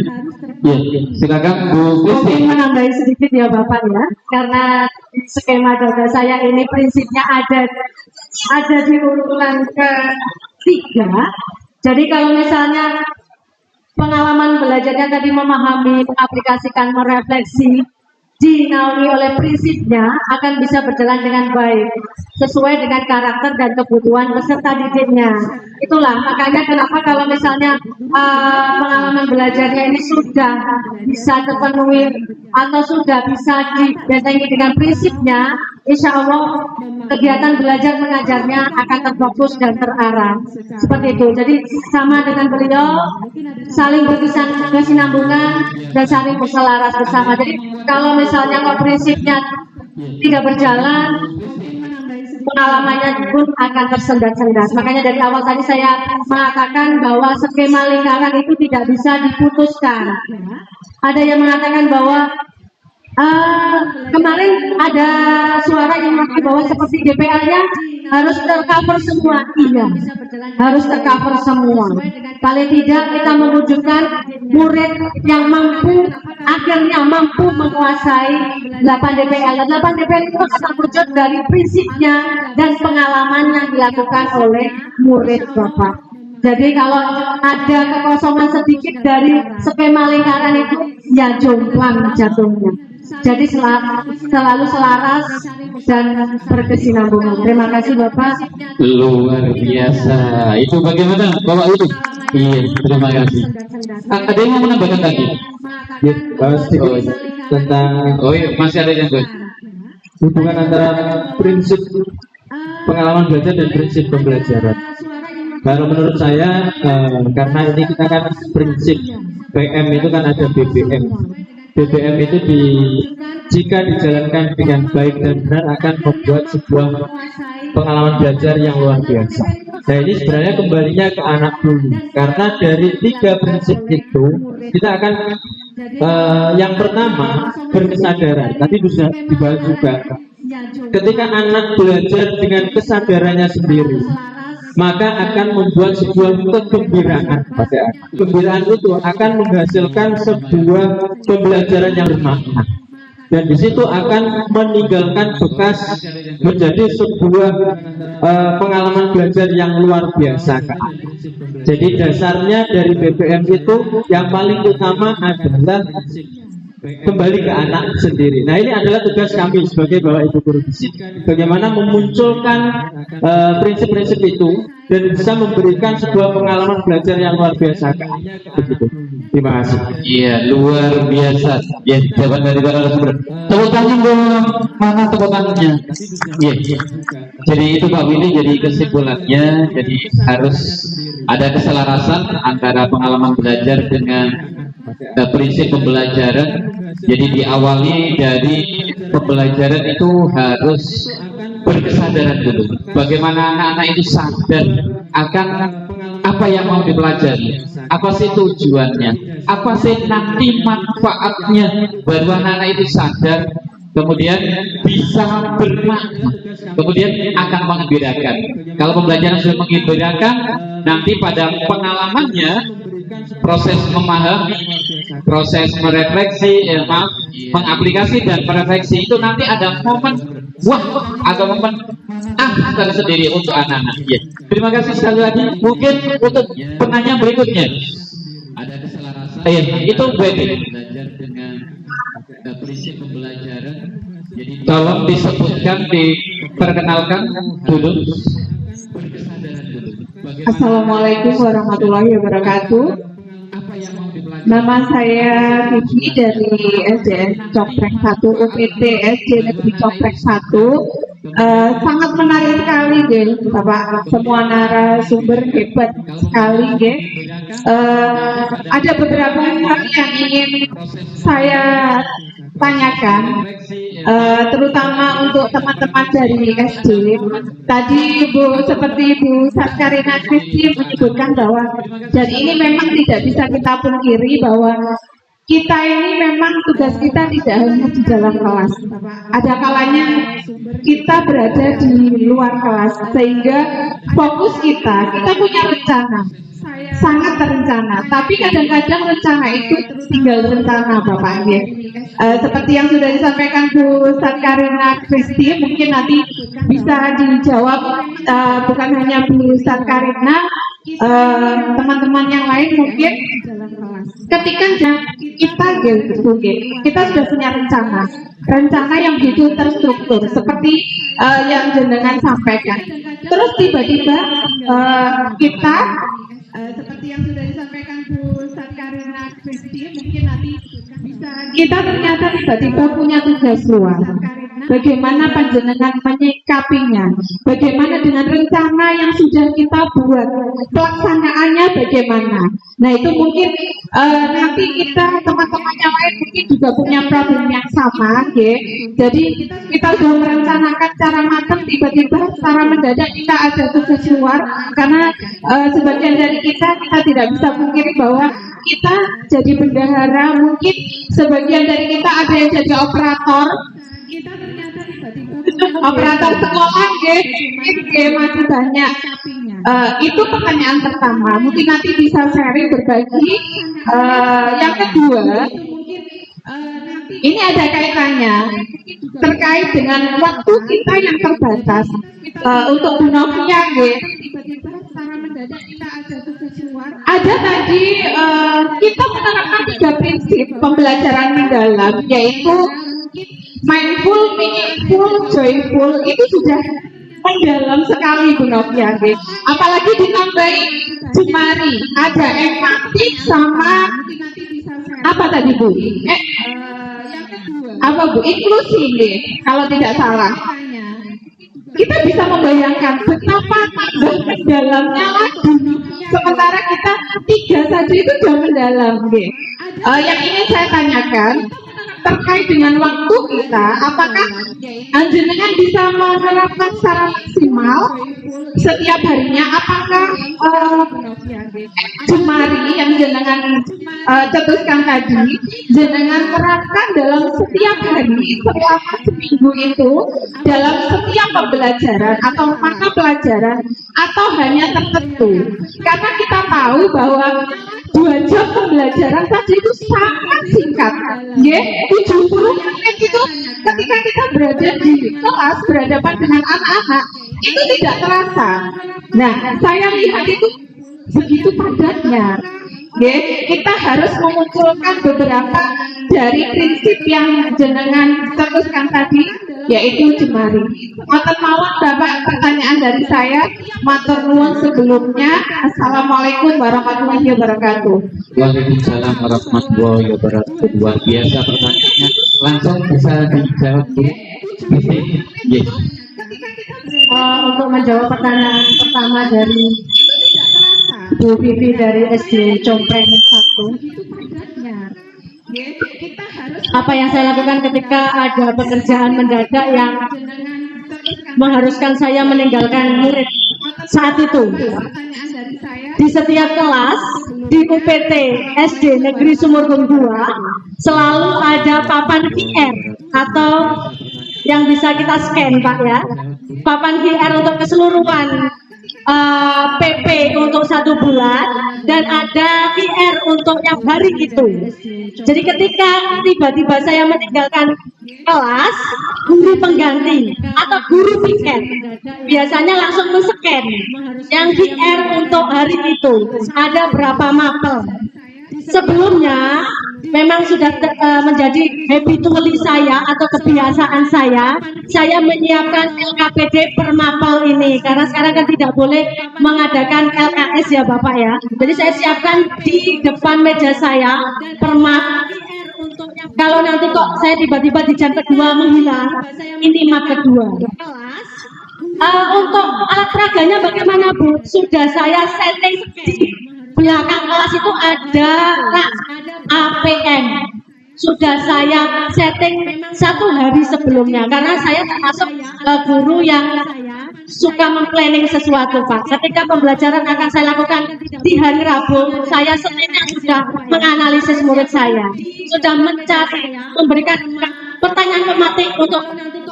Ya, silakan Bu. Mungkin menambahi sedikit ya Bapak ya, karena skema data saya ini prinsipnya ada di urutan ke-3. Jadi kalau misalnya pengalaman belajarnya tadi memahami, mengaplikasikan, merefleksi, dinaungi oleh prinsipnya, akan bisa berjalan dengan baik sesuai dengan karakter dan kebutuhan peserta didiknya. Itulah makanya kenapa kalau misalnya pengalaman belajarnya ini sudah bisa terpenuhi atau sudah bisa dibentengi dengan prinsipnya, insya Allah kegiatan belajar mengajarnya akan terfokus dan terarah. Seperti itu. Jadi sama dengan beliau, saling berkesinambungan dan saling berselaras bersama. Jadi kalau misalnya kalau prinsipnya tidak berjalan, pengalamannya pun akan tersendat-sendat. Makanya dari awal tadi saya mengatakan bahwa skema lingkaran itu tidak bisa diputuskan. Ada yang mengatakan bahwa kemarin ada suara yang mengatakan bahwa seperti DPL-nya harus tercover semua. Iya, harus tercover semua. Paling tidak kita mewujudkan murid yang mampu, akhirnya mampu menguasai 8 DPL. 8 DPL itu akan terwujud dari prinsipnya dan pengalaman yang dilakukan oleh murid Bapak. Jadi kalau ada kekosongan sedikit dari skema lingkaran itu ya jomplang jatuhnya. Jadi selalu selaras dan berkesinambungan. Terima kasih Bapak. Luar biasa. Itu bagaimana Bapak itu? Iya, terima kasih. Ada yang mau menambahkan tadi? Ya, sedikit tentang iya, masih ada yang hubungan antara prinsip pengalaman belajar dan prinsip pembelajaran. Kalau menurut saya, karena ini kita kan prinsip PM itu kan ada BBM. BBM itu jika dijalankan dengan baik dan benar akan membuat sebuah pengalaman belajar yang luar biasa. Nah ini sebenarnya kembalinya ke anak dulu, karena dari 3 prinsip itu kita akan yang pertama berkesadaran. Tadi bisa dibahas juga. Ketika anak belajar dengan kesadarannya sendiri, maka akan membuat sebuah kegembiraan pada anak. Kegembiraan itu akan menghasilkan sebuah pembelajaran yang bermakna. Dan di situ akan meninggalkan bekas menjadi sebuah pengalaman belajar yang luar biasa. Jadi dasarnya dari BBM itu yang paling utama adalah kembali ke anak sendiri. Nah ini adalah tugas kami sebagai Bapak Ibu guru di sini. Bagaimana memunculkan prinsip-prinsip itu dan bisa memberikan sebuah pengalaman belajar yang luar biasa. Begitu. Terima kasih. Iya, luar biasa. Ya, jawaban dari para narasumber. Tepuk tangan dong. Mana tepuk tangannya? Iya. Jadi itu Pak Willy, jadi kesimpulannya, jadi harus ada keselarasan antara pengalaman belajar dengan prinsip pembelajaran. Jadi diawali dari pembelajaran itu harus berkesadaran dulu. Bagaimana anak-anak itu sadar akan apa yang mau dipelajari, apa sih tujuannya, apa sih nanti manfaatnya, baru anak-anak itu sadar, kemudian bisa bermakna, kemudian akan mengembirakan. Kalau pembelajaran sudah mengembirakan, nanti pada pengalamannya, proses memahami, proses merefleksi, mengaplikasi dan merefleksi itu nanti ada momen wah atau momen tersendiri untuk anak-anak. Ya. Terima kasih sekali lagi. Mungkin untuk penanya berikutnya ada keselarasan. Itu belajar dengan prinsip pembelajaran. Jadi tolong disebutkan, diperkenalkan dulu. Assalamualaikum warahmatullahi wabarakatuh. Nama saya Vicky dari SDN Coprek 1 UPT SD Negeri Coprek 1. Sangat menarik sekali deh Bapak, semua narasumber hebat sekali deh. Ada beberapa hal yang ingin saya tanyakan, terutama untuk teman-teman dari SD. Tadi seperti Bu Satkarina Kristi menyebutkan bahwa jadi ini memang tidak bisa kita pungkiri bahwa kita ini memang tugas kita tidak hanya di dalam kelas. Ada kalanya kita berada di luar kelas, sehingga fokus kita punya rencana, sangat terencana. Tapi kadang-kadang rencana itu tinggal rencana, Bapak. Seperti yang sudah disampaikan Bu Satkarina Kristi, mungkin nanti bisa dijawab bukan hanya Bu Satkarina, teman-teman yang lain mungkin. Ketika kita sudah punya rencana yang begitu terstruktur seperti yang jenengan sampaikan. Terus tiba-tiba kita seperti yang sudah disampaikan Bu Satkarina Kristi, mungkin nanti bisa kita ternyata tiba-tiba punya tugas luar. Bagaimana panjenengan menyikapinya? Bagaimana dengan rencana yang sudah kita buat? Pelaksanaannya bagaimana? Nah itu mungkin nanti kita teman-teman yang lain mungkin juga punya problem yang sama, ya. Jadi kita sudah merencanakan cara matang, tiba-tiba secara mendadak kita ada tugas luar, karena sebagian dari kita tidak bisa mungkiri bahwa kita jadi bendahara, mungkin sebagian dari kita ada yang jadi operator. Kita ternyata operator sekolah, masih banyak. Itu pertanyaan pertama. Mungkin nanti bisa sharing, berbagi. Yang kedua, ini ada kaitannya terkait dengan waktu kita yang terbatas untuk Bu Novia, Ada tadi kita menerapkan 3 prinsip pembelajaran mendalam, yaitu mindful, meaningful, joyful. Itu sudah mendalam sekali Bu Novia. Apalagi ditambahi jemari, ada empatik sama apa tadi Bu? Apa Bu? Inklusi nih, kalau tidak salah. Kita bisa membayangkan betapa mendalamnya lagi. Sementara kita 3 saja itu sudah mendalam. Yang ingin saya tanyakan terkait dengan waktu kita, apakah jenengan bisa menerapkan secara maksimal setiap harinya? Apakah jemari yang jenengan cetuskan tadi jenengan terapkan dalam setiap hari selama seminggu itu, dalam setiap pembelajaran atau mata pelajaran, atau hanya tertentu? Karena kita tahu bahwa 2 jam pembelajaran saja itu sangat singkat, 70 menit itu ketika kita berada di kelas berhadapan dengan anak-anak itu tidak terasa. Nah, saya lihat itu begitu padatnya. Kita harus memunculkan beberapa dari prinsip yang jenengan cetuskan tadi, yaitu jemari. Matur mawon Bapak, pertanyaan dari saya. Matur nuwun sebelumnya. Assalamualaikum warahmatullahi wabarakatuh. Waalaikumsalam warahmatullahi wabarakatuh. Luar biasa pertanyaannya. Langsung bisa dijawab Bu. Yes. Untuk menjawab pertanyaan pertama dari Bu Vivi dari SD Compreng 1, apa yang saya lakukan ketika ada pekerjaan mendadak yang mengharuskan saya meninggalkan murid saat itu? Di setiap kelas di UPT SD Negeri Sumurgum 2 selalu ada papan QR atau yang bisa kita scan Pak ya, papan QR untuk keseluruhan PP untuk 1 bulan, dan ada QR untuk yang hari itu. Jadi ketika tiba-tiba saya meninggalkan kelas, guru pengganti atau guru piket biasanya langsung men-scan yang QR untuk hari itu ada berapa mapel. Sebelumnya memang sudah menjadi habitually saya atau kebiasaan saya menyiapkan LKPD per mapel ini, karena sekarang kan tidak boleh mengadakan LKS ya Bapak ya. Jadi saya siapkan di depan meja saya per map. Kalau nanti kok saya tiba-tiba di jam kedua menghilang, ini map kedua. Untuk alat peraganya bagaimana Bu? Sudah saya setting di belakang kelas itu ada rak APM. Sudah saya setting 1 hari sebelumnya, karena saya termasuk guru yang suka memplanning sesuatu Pak. Ketika pembelajaran akan saya lakukan di hari Rabu, saya seninnya sudah menganalisis murid saya, sudah mencari, memberikan pertanyaan pematik untuk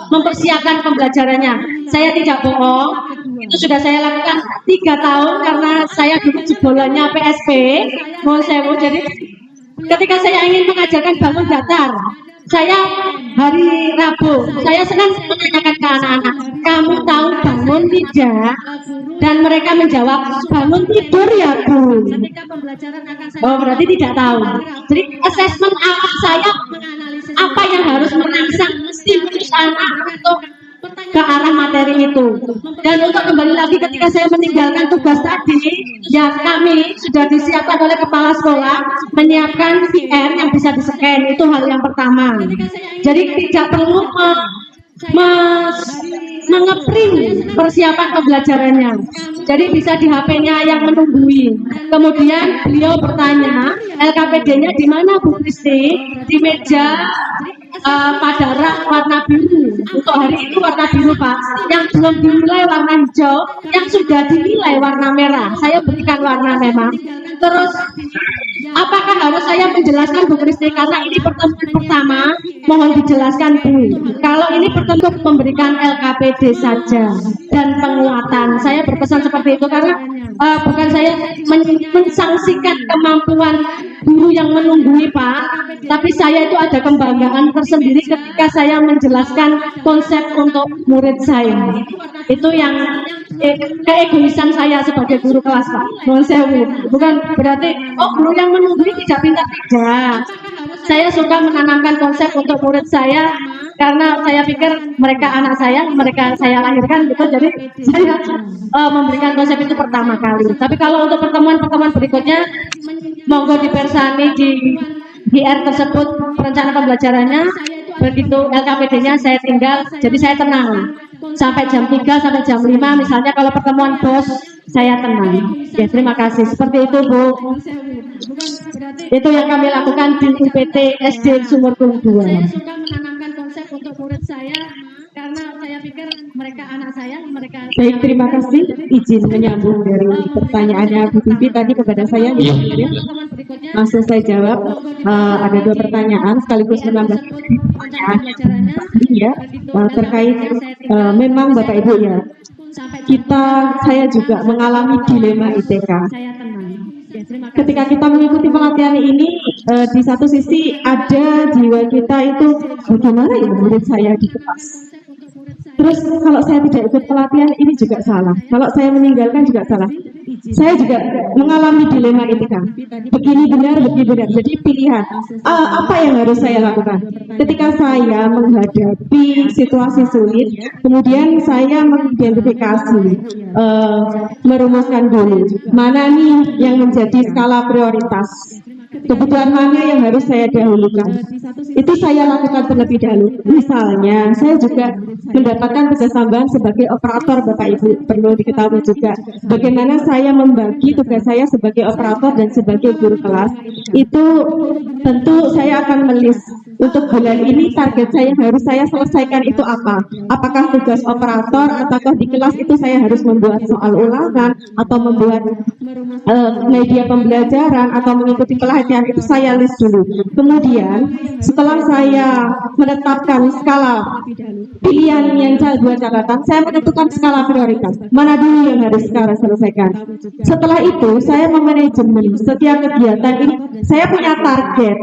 mempersiapkan pembelajarannya. Saya tidak bohong, itu sudah saya lakukan 3 tahun karena saya dulu jebolannya PSP. Jadi ketika saya ingin mengajarkan bangun datar, saya hari Rabu, saya senang menanyakan ke anak-anak, kamu tahu bangun tidak? Dan mereka menjawab, bangun tidur ya Bu. Oh berarti tidak tahu. Jadi asesmen awal saya, apa yang harus merangsang stimulus anak untuk ke arah materi itu. Dan untuk kembali lagi ketika saya meninggalkan tugas tadi, ya kami sudah disiapkan oleh kepala sekolah menyiapkan VR yang bisa di-scan, itu hal yang pertama. Jadi tidak perlu mengeprint persiapan pembelajarannya, jadi bisa di HP-nya yang menunggui. Kemudian beliau bertanya, LKPD-nya di mana Bu Kristi? Di meja pada rak warna biru. Untuk hari itu warna biru Pak. Yang belum dinilai warna hijau, yang sudah dinilai warna merah. Saya berikan warna memang. Terus apakah harus saya menjelaskan Bu Kristi? Karena ini pertemuan pertama, mohon dijelaskan Bu. Kalau ini pertemuan memberikan LKPD saja dan penguatan, saya berpesan seperti itu karena bukan saya mensangsikan kemampuan guru yang menunggui Pak, tapi saya itu ada kebanggaan tersendiri ketika saya menjelaskan konsep untuk murid saya. Itu yang keegoisan saya sebagai guru kelas, Pak. Mohon sewu. Bukan berarti guru yang menunggui tidak pintar, tidak. Saya suka menanamkan konsep untuk murid saya karena saya pikir mereka anak saya, mereka saya lahirkan gitu, jadi saya memberikan konsep itu pertama kali. Tapi kalau untuk pertemuan-pertemuan berikutnya, monggo dipersani di R tersebut perencanaan pembelajarannya, begitu LKPD-nya saya tinggal, jadi saya tenang. Sampai jam 3 sampai jam 5 misalnya kalau pertemuan bos saya tenang. Ya, terima kasih. Seperti itu, Bu. Itu yang kami lakukan di UPT SD Sumurkung 2. Saya suka menanamkan konsep untuk murid saya karena saya pikir mereka anak saya, mereka. Baik, terima kasih. Izin menyambung dari pertanyaannya Bu Bibi tadi kepada saya. Langsung saya jawab. Ada 2 pertanyaan sekaligus menambah pertanyaan ya terkait memang Bapak Ibu ya. Saya juga mengalami dilema ITK. Ketika kita mengikuti pelatihan ini, di satu sisi ada jiwa kita itu bagaimana ya murid saya di kelas. Terus kalau saya tidak ikut pelatihan ini juga salah. Kalau saya meninggalkan juga salah. Saya juga mengalami dilema etika. Begini benar, begini benar. Jadi pilihan. Apa yang harus saya lakukan? Ketika saya menghadapi situasi sulit, kemudian saya mengidentifikasi, merumuskan dulu mana nih yang menjadi skala prioritas. Kebutuhan mana yang harus saya dahulukan. Itu saya lakukan terlebih dahulu. Misalnya, saya juga mendapatkan tugas tambahan sebagai operator Bapak Ibu. Perlu diketahui juga bagaimana saya membagi tugas saya sebagai operator dan sebagai guru kelas. Itu tentu saya akan melis untuk bulan ini target saya harus saya selesaikan itu apa. Apakah tugas operator ataukah di kelas itu saya harus membuat soal ulangan atau membuat media pembelajaran atau mengikuti pelatihan, itu saya list dulu. Kemudian setelah saya menetapkan skala pilihan yang saya buat catatan, saya menentukan skala prioritas. Mana dulu yang harus sekarang selesaikan. Setelah itu saya memanajemen setiap kegiatan ini. Saya punya target.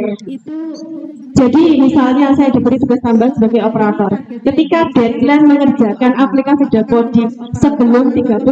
Jadi misalnya saya diberi tugas tambahan sebagai operator. Ketika deadline mengerjakan aplikasi Dapodik sebelum 31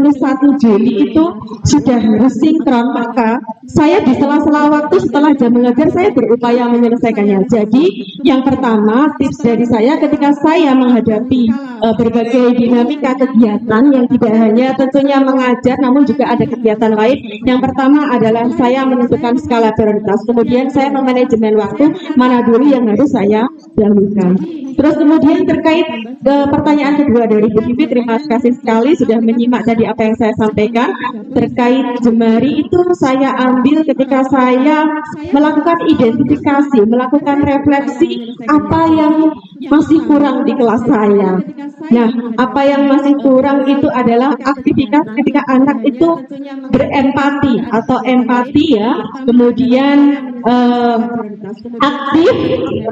Juli itu sudah harus sinkron, maka saya di sela-sela waktu setelah jam mengajar saya berupaya menyelesaikannya. Jadi yang pertama tips dari saya ketika saya menghadapi berbagai dinamika kegiatan yang tidak hanya tentunya mengajar namun juga ada kegiatan lain. Yang pertama adalah saya menentukan skala prioritas. Kemudian saya memanajemen waktu mana dulu yang harus saya dahulukan. Terus kemudian terkait pertanyaan kedua dari Bu Vivi, terima kasih sekali sudah menyimak tadi apa yang saya sampaikan. Terkait jemari itu saya ambil ketika saya melakukan identifikasi, melakukan refleksi apa yang masih kurang di kelas saya. Nah, apa yang masih kurang itu adalah aktivitas ketika anak itu berempati atau empati ya, kemudian aktif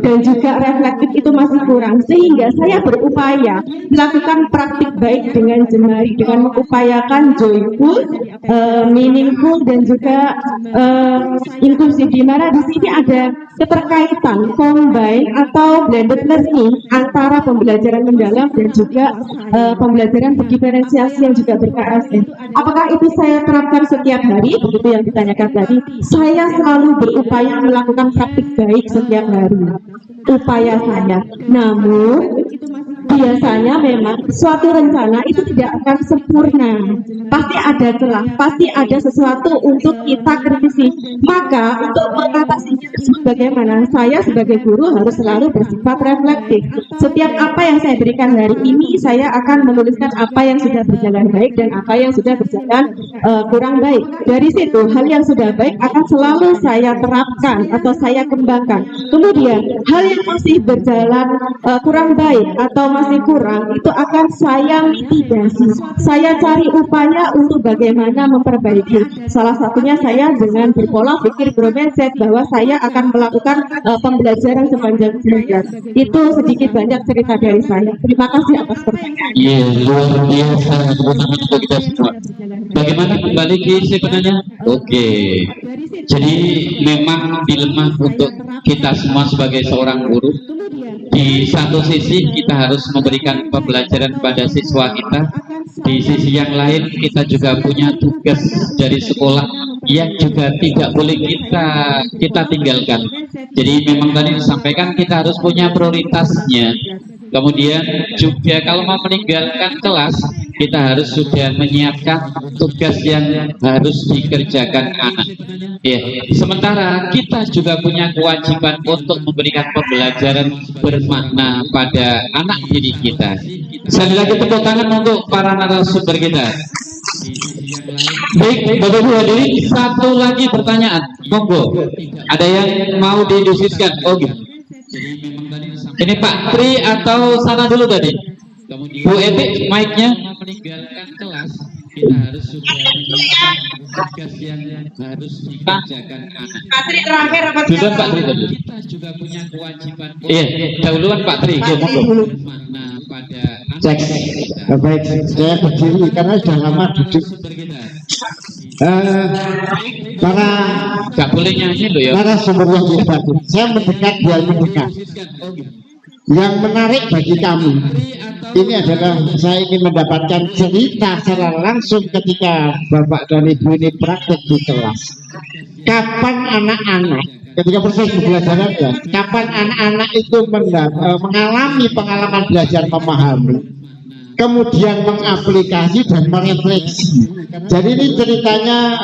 dan juga reflektif itu masih kurang, sehingga saya berupaya melakukan praktik baik dengan jemari dengan mengupayakan joyful, meaningful dan juga inklusif, di mana di sini ada keterkaitan combine atau blended learning antara pembelajaran mendalam dan juga pembelajaran berdiferensiasi yang juga ber-KSN. Apakah itu saya terapkan setiap hari? Begitu yang ditanyakan tadi. Saya selalu berupaya melakukan praktik baik setiap hari. Upaya saya. Namun biasanya memang suatu rencana itu tidak akan sempurna. Pasti ada celah, pasti ada sesuatu untuk kita kritisi. Maka untuk mengatasinya tersebut bagaimana? Saya sebagai guru harus selalu bersifat reflektif. Setiap apa yang saya berikan hari ini, saya akan menuliskan apa yang sudah berjalan baik dan apa yang sudah berjalan kurang baik. Dari situ, hal yang sudah baik akan selalu saya terapkan atau saya kembangkan. Kemudian, hal yang masih berjalan kurang baik atau masih kurang, itu akan saya mitigasi. Saya cari upaya untuk bagaimana memperbaiki. Salah satunya saya dengan berpola pikir growth mindset bahwa saya akan melakukan pembelajaran sepanjang semester. Itu sedikit banyak cerita dari saya. Terima kasih atas pertanyaan. Iya, luar biasa untuk kita semua. Bagaimana kembali ke sebenarnya? Oke. Jadi memang dilema untuk kita semua sebagai seorang guru. Di satu sisi kita harus memberikan pembelajaran pada siswa kita, Di sisi yang lain kita juga punya tugas dari sekolah yang juga tidak boleh kita tinggalkan. Jadi memang tadi disampaikan kita harus punya prioritasnya. Kemudian juga kalau mau meninggalkan kelas, kita harus sudah menyiapkan tugas yang harus dikerjakan anak. Ya, sementara kita juga punya kewajiban untuk memberikan pembelajaran bermakna pada anak didik kita. Sekali lagi tepuk tangan untuk para narasumber kita. Baik, Bapak Ibu hadirin, satu lagi pertanyaan. Monggo. Ada yang mau didiskusikan? Oh gitu. Ini Pak Tri atau sana dulu tadi? Bu Eti, mic-nya. Meninggalkan kelas, kita harus sudah menyiapkan tugas yang harus dikerjakan anak. Pak Tri terakhir apa? Duluan Pak Tri tadi. Kita juga punya kewajiban. Iya, dahuluan Pak Tri. Monggo. Makna pada Cek. Baik, saya berdiri karena sudah lama duduk. Para Gak boleh nyanyi loh ya. sumber yang dibantu, saya mendekat biar mendekat. Yang menarik bagi kami ini adalah saya ingin mendapatkan cerita secara langsung ketika Bapak dan Ibu ini praktek di kelas. Kapan anak-anak ketika proses pembelajaran ya, kapan anak-anak itu mengalami pengalaman belajar memahami, kemudian mengaplikasi dan merefleksi. Jadi ini ceritanya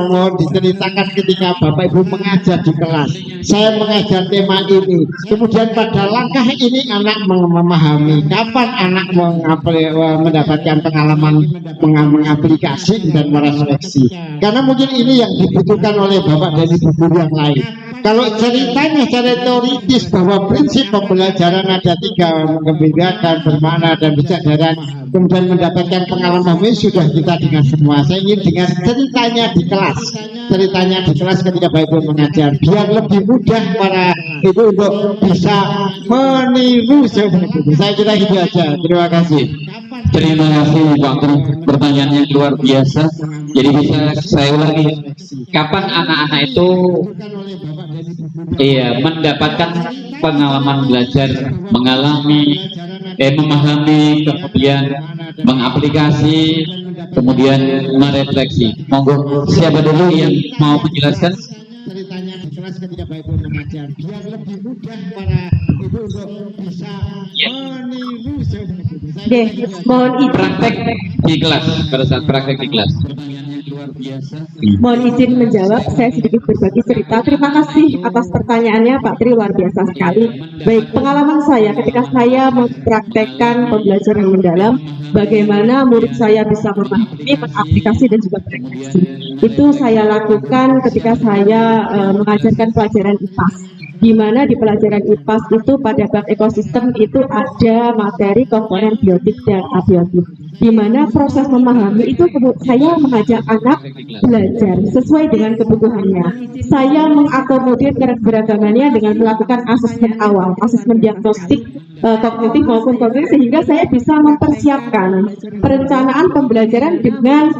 mohon diceritakan ketika Bapak Ibu mengajar di kelas. Saya mengajar tema ini. Kemudian pada langkah ini anak memahami. Kapan anak mendapatkan pengalaman mengaplikasi dan merefleksi. Karena mungkin ini yang dibutuhkan oleh Bapak dan Ibu guru yang lain. Kalau ceritanya secara teoritis bahwa prinsip pembelajaran ada 3 kebijakan bermakna dan kesadaran, kemudian mendapatkan pengalaman ini sudah kita dengar semua. Saya ingin dengar ceritanya di kelas, ketika Bapak Ibu mengajar, biar lebih mudah para ibu untuk bisa meniru seperti itu. Saya kira itu aja. Terima kasih. Terima kasih Pak Tri, pertanyaannya luar biasa. Jadi bisa saya ulangi, kapan anak-anak itu mendapatkan pengalaman belajar, memahami, kemudian mengaplikasi, kemudian merefleksi. Monggo, siapa dulu yang mau menjelaskan? Ceritanya di kelas ketika Bapak Ibu mengajar, biar lebih mudah para ibu untuk bisa meniru seperti itu. Mohon izin. Praktek di kelas, pada saat praktek di kelas. Mohon izin menjawab, saya sedikit berbagi cerita. Terima kasih atas pertanyaannya Pak Tri, luar biasa sekali. Baik, pengalaman saya ketika saya mempraktekkan pembelajaran mendalam, bagaimana murid saya bisa memahami, mengaplikasi dan juga berefleksi. Itu saya lakukan ketika saya mengajarkan pelajaran IPAS. Di mana di pelajaran IPAS itu pada bab ekosistem itu ada materi komponen biotik dan abiotik. Di mana proses memahami itu saya mengajak anak belajar sesuai dengan kebutuhannya. Saya mengakomodir keragamannya dengan melakukan asesmen awal, asesmen diagnostik kognitif maupun kognitif, sehingga saya bisa mempersiapkan perencanaan pembelajaran dengan